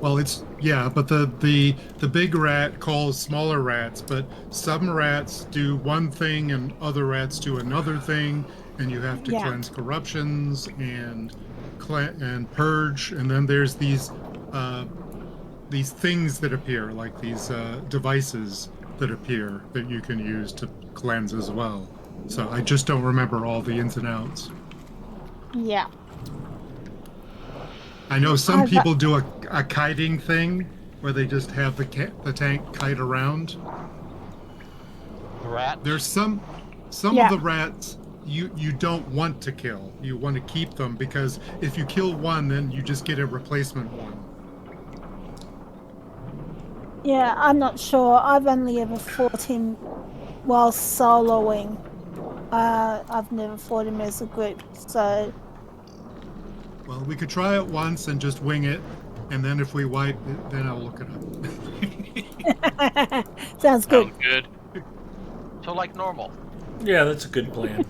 Well, it's yeah, but the big rat calls smaller rats, but some rats do one thing and other rats do another thing, and you have to yeah. cleanse corruptions and purge, and then there's these things that appear, like these devices that appear that you can use to cleanse as well. So I just don't remember all the ins and outs. Yeah. I know some people do a kiting thing where they just have the tank kite around. Rats? There's some Yeah. of the rats you don't want to kill. You want to keep them because if you kill one, then you just get a replacement one. Yeah, I'm not sure. I've only ever fought him while soloing. I've never fought him as a group, so Well, we could try it once and just wing it, and then if we wipe it, then I'll look it up. sounds good. Sounds good. So like normal. Yeah, that's a good plan.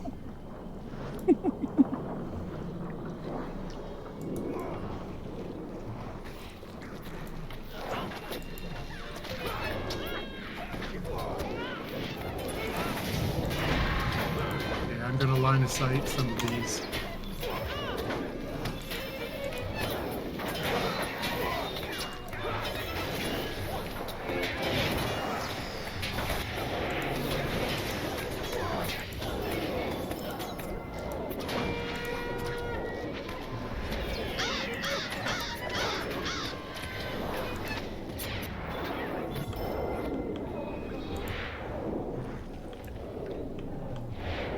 Yeah, I'm gonna line of sight some of these.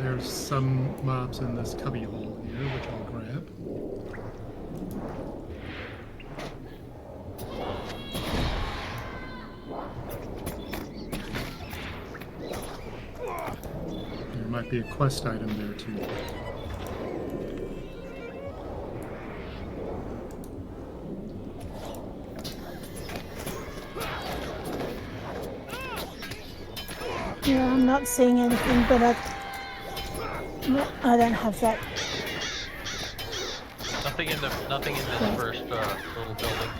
There's some mobs in this cubby hole here, which I'll grab. There might be a quest item there too. Yeah, I'm not seeing anything, but I don't have that. Nothing in this first little building.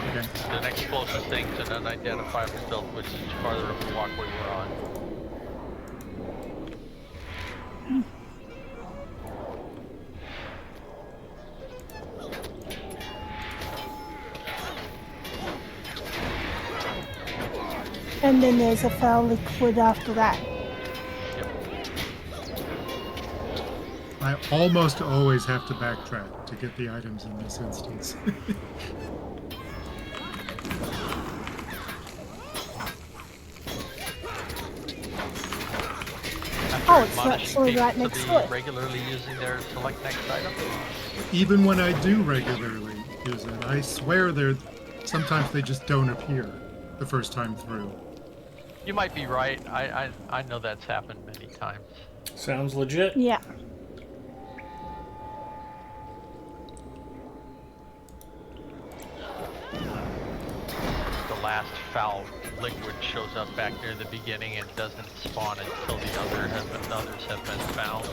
Okay. The next closest thing's an unidentifiable building, which is farther up the walkway we're on. And then there's a foul liquid after that. I almost always have to backtrack to get the items in this instance. Oh, it's actually right next to it. Regularly using their select next item. Even when I do regularly use it, I swear there sometimes they just don't appear the first time through. You might be right. I know that's happened many times. Sounds legit. Yeah. The last foul liquid shows up back near the beginning and doesn't spawn until the others have been found.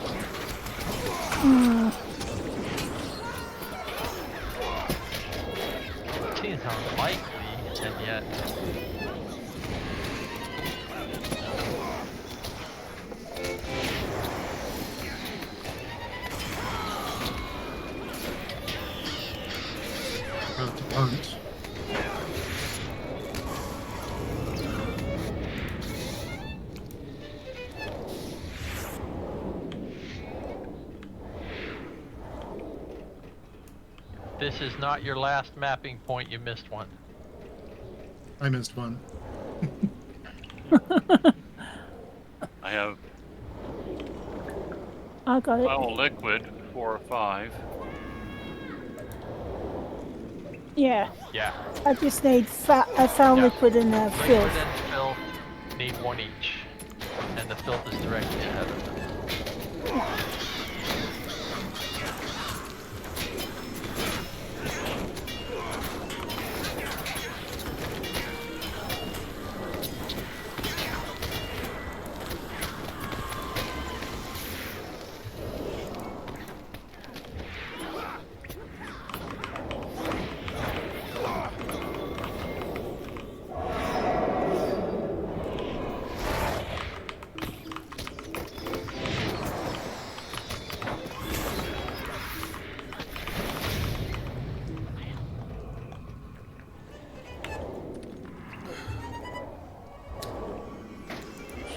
Seems unlikely, and yet About to punt. this is not your last mapping point. You missed one. I missed one. I have I got it. foul liquid 4 or 5. Yeah. Yeah. I just need a foul Yeah. liquid and a Liquid filth. and filth need one each, and the filth is directly ahead of them.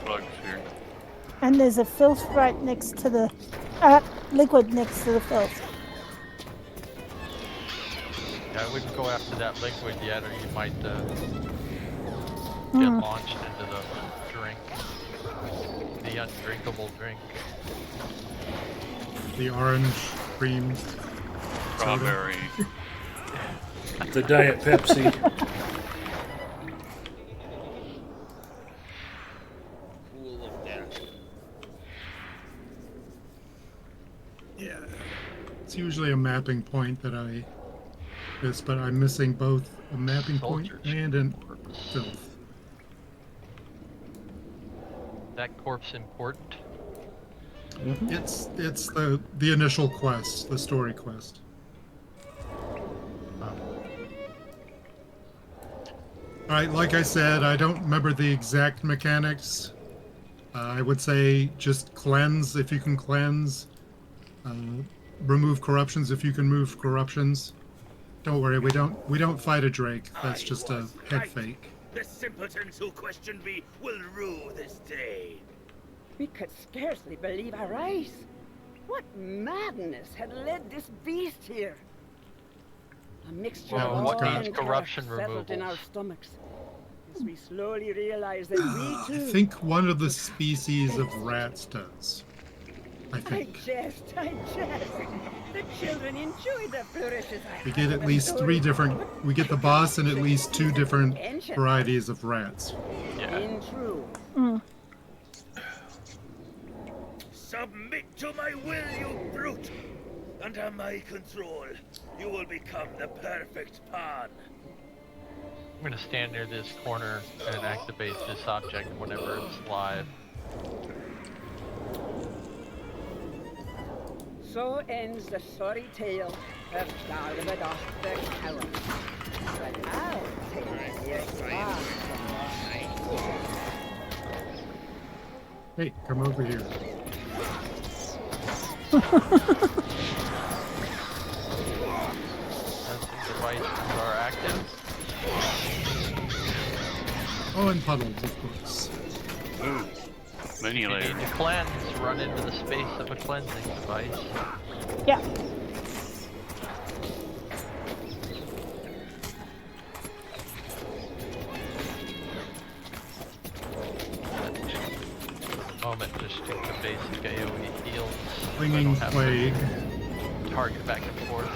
Slugs here. And there's a filth right next to the liquid next to the filth. Yeah, I wouldn't go after that liquid yet, or you might get launched into the drink, the undrinkable drink. The orange cream soda. Strawberry. The Diet Pepsi. Pool of death. Yeah. It's usually a mapping point that I miss, but I'm missing both a mapping point Soldiers. and an filth. That corpse important? It's the initial quest, the story quest. Alright, like I said, I don't remember the exact mechanics. I would say just cleanse if you can cleanse. Remove corruptions if you can move corruptions. Don't worry, we don't fight a Drake. That's just a head fake. The simpletons who questioned me will rue this day. We could scarcely believe our eyes. What madness had led this beast here? A mixture Well, of it's awe got and corruption terror settled in our removals. stomachs as we slowly realize that we I too. think one of the species of rats does. I I think. jest. The children enjoy the flourishes. We get at least 3 different. We get the boss and at least 2 different varieties of rats. Yeah. In true. Submit to my will, you brute! Under my control, you will become the perfect pawn. I'm gonna stand near this corner and activate this object whenever it's live. So ends the sorry tale of Garbados the Coward. But I'll take your spot. Hey, come over here. Sensing devices are active. Oh, and puddles, of course. Ooh. Many If you layers. need to cleanse, run into the space of a cleansing device. Yeah. Moment, just took the basic AoE heals. Clinging plague. Target back and forth.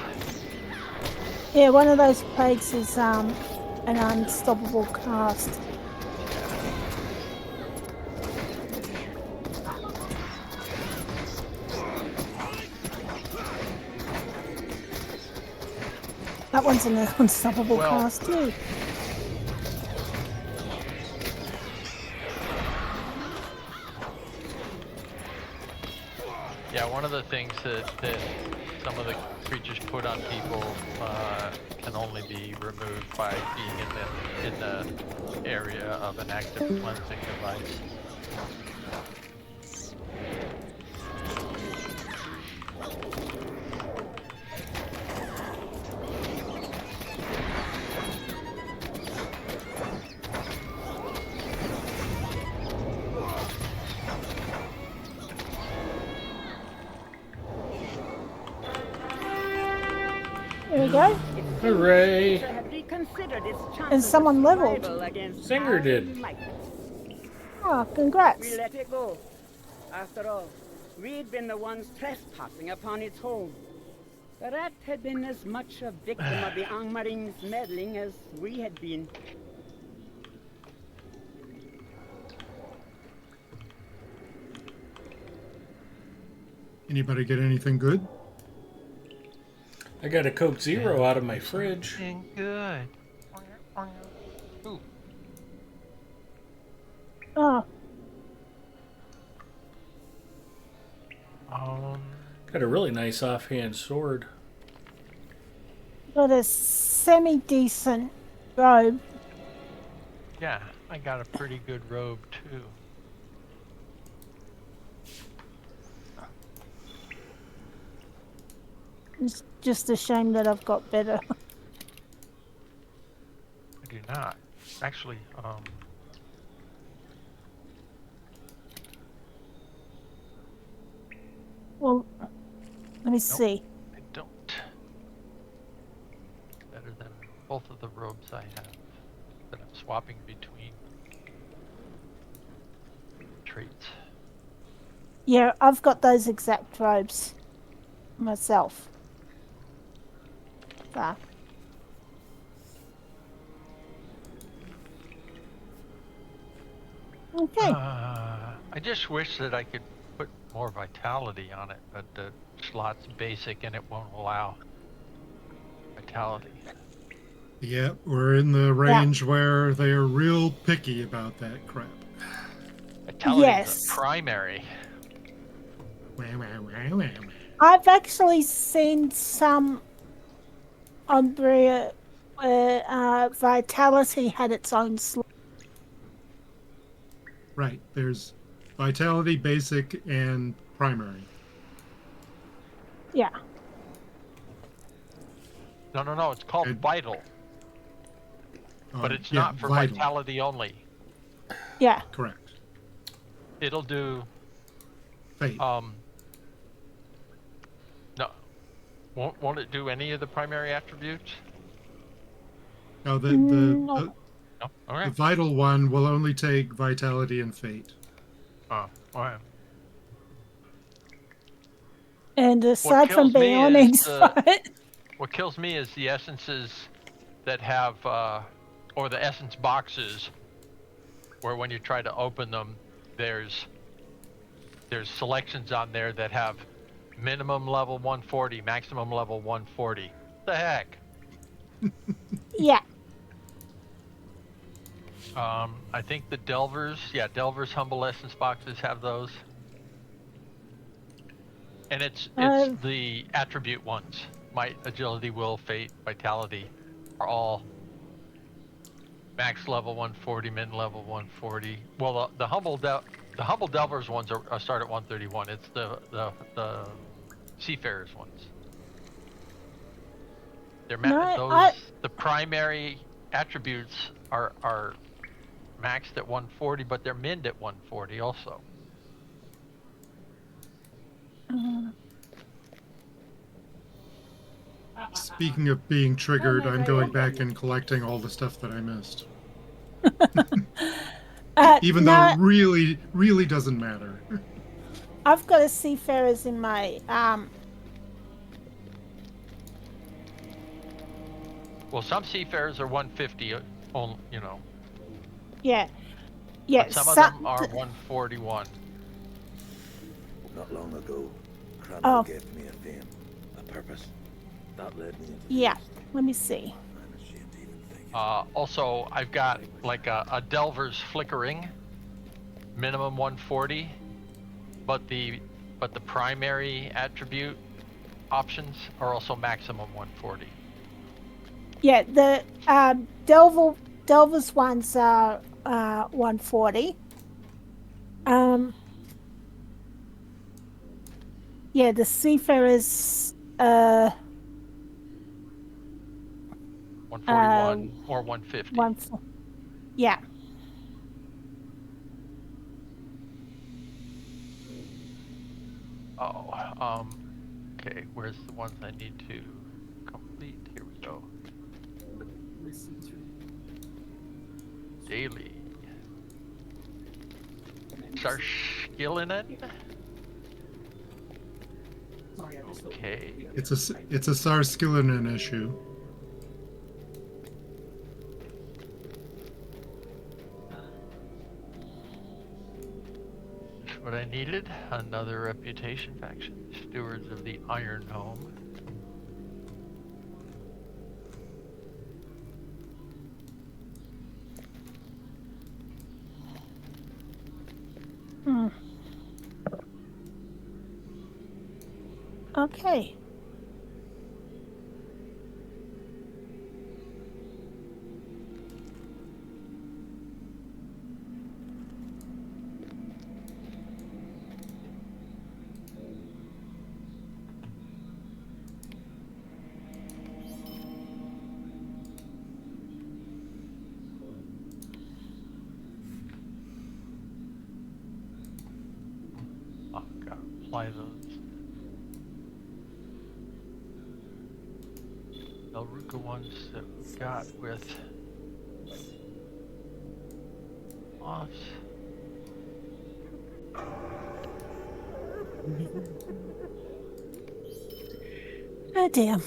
Yeah, one of those plagues is an unstoppable cast. That one's an unstoppable Well- cast too. Yeah, one of the things that some of the creatures put on people can only be removed by being in the area of an active cleansing device. There we go. Hooray! Had reconsidered its chances And someone of leveled. survival against Singer our did. might. Oh, We congrats. let it go. After all, we'd been the ones trespassing upon its home. The rat had been as much a victim of the Angmaring's meddling as we had been. Anybody get anything good? I got a Coke Zero out of my fridge. Something good. Ooh, Oh, Got a really nice offhand sword. got a semi-decent robe. yeah, I got a pretty good robe too. It's just a shame that I've got better. I do not. Actually, Well, let me see. I don't. Better than both of the robes I have that I'm swapping between traits. Yeah, I've got those exact robes myself. So. Okay. I just wish that I could put more vitality on it, but the slot's basic and it won't allow vitality. Yeah, we're in the range where they're real picky about that crap. Vitality Yes. is a primary. Wah, wah, wah, wah, wah. I've actually seen some Umbria where Vitality had its own slot. Right, there's vitality, basic, and primary. Yeah. No, it's called And- vital, but it's yeah, not for vital. vitality only. Yeah. Correct. It'll do, Fate. no, won't it do any of the primary attributes? No, the No. No? the Alright. vital one will only take vitality and fate. Oh, alright. And aside from kills me being on is its the- right. What kills me is the essences that have, or the essence boxes, where when you try to open them, there's selections on there that have minimum level 140, maximum level 140. The heck? Yeah. I think the Delvers, Delvers Humble Essence boxes have those. And it's the attribute ones. Might, agility, will, fate, vitality are all max level 140, min level 140. Well, the Humble Delvers ones are start at 131. It's the Seafarers ones. They're the primary attributes are maxed at 140, but they're minned at 140 also. Speaking of being triggered, I'm going back and collecting all the stuff that I missed. Even though it really, really doesn't matter. I've got a Seafarers in my Well, some Seafarers are 150. you know. Yeah. Yeah. But some of them are 141. Not long ago, Cromwell Oh. gave me a fame, a purpose. That led me into Yeah. the East. Let me see. I'm ashamed to even think it. Also, I've got like a Delver's Flickering, minimum 140, but the primary attribute options are also maximum 140. Yeah. The Delver's ones are 140. Yeah. The Seafarers 141 or 150. Yeah. Oh, okay, where's the ones I need to complete? Here we go. Daily. Sarskillinen? Okay. It's a Sarskillinen issue. That's what I needed. Another reputation faction. Stewards of the Iron Home. Okay. Oh, gotta apply those. Elruka ones that we got with moss. Oh damn.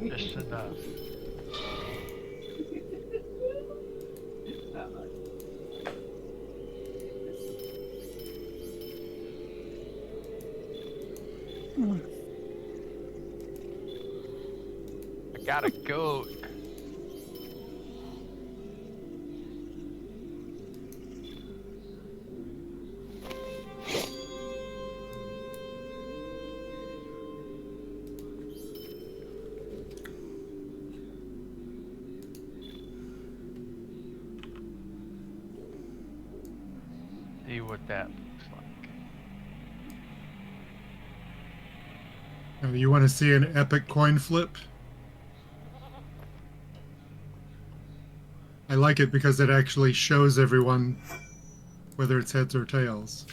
Just enough. I gotta go. See what that looks like. You want to see an epic coin flip? I like it because it actually shows everyone whether it's heads or tails.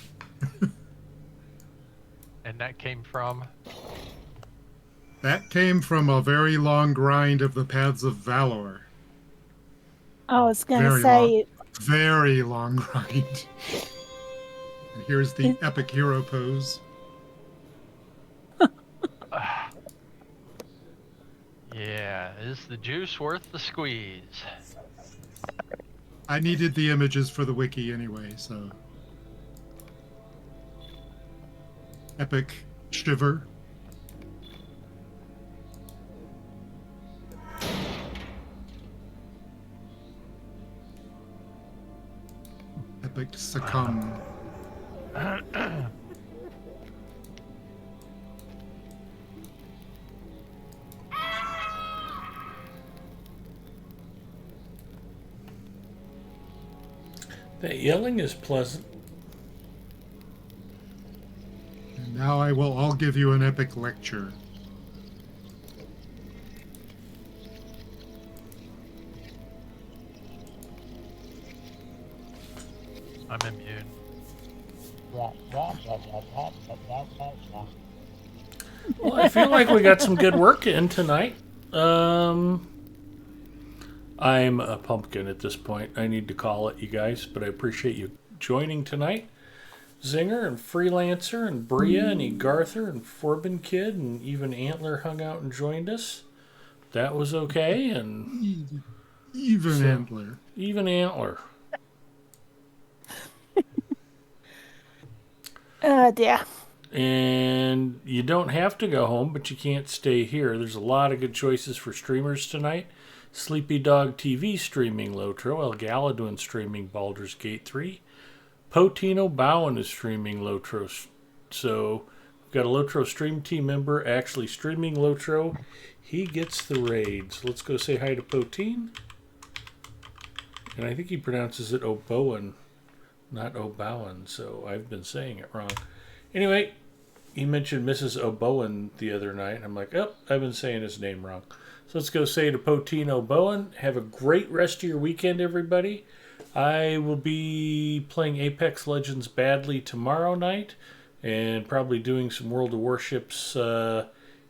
And that came from? That came from a very long grind of the Paths of Valor. I was going to Very say, long. Very long grind. And here's the epic hero pose. Yeah, is the juice worth the squeeze? I needed the images for the wiki anyway, so. Epic shiver. Epic succumb. That yelling is pleasant. And now I will all give you an epic lecture. I'm immune. Well, I feel like we got some good work in tonight. I'm a pumpkin at this point. I need to call it, you guys, but I appreciate you joining tonight. Zinger and Freelancer and Bria and Egarther and Forbin Kid and even Antler hung out and joined us. That was okay, and Even So- Antler. Even Antler. Oh dear. And you don't have to go home, but you can't stay here. There's a lot of good choices for streamers tonight. Sleepy Dog TV streaming Lotro. El Galadwin streaming Baldur's Gate 3. Potino Bowen is streaming Lotro. So we've got a Lotro stream team member actually streaming Lotro. He gets the raid. So let's go say hi to Potine. And I think he pronounces it O'Bowen, not O'Bowen. So I've been saying it wrong. Anyway, he mentioned Mrs. O'Bowen the other night. I'm like, oh, I've been saying his name wrong. So let's go say to Potino Bowen, have a great rest of your weekend, everybody. I will be playing Apex Legends badly tomorrow night and probably doing some World of Warships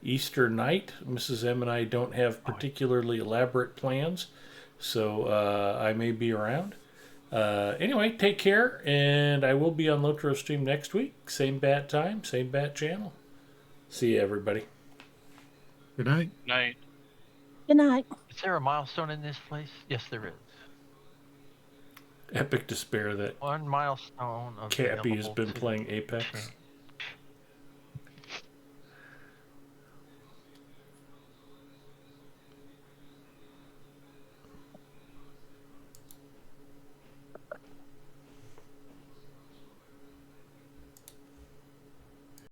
Easter night. Mrs. M and I don't have particularly elaborate plans, so I may be around. Anyway, take care, and I will be on Lotro Stream next week. Same bat time, same bat channel. See you, everybody. Good night. Night. Good night. Is there a milestone in this place? Yes, there is. Epic despair that One milestone. Cappy has available been to playing Apex. change.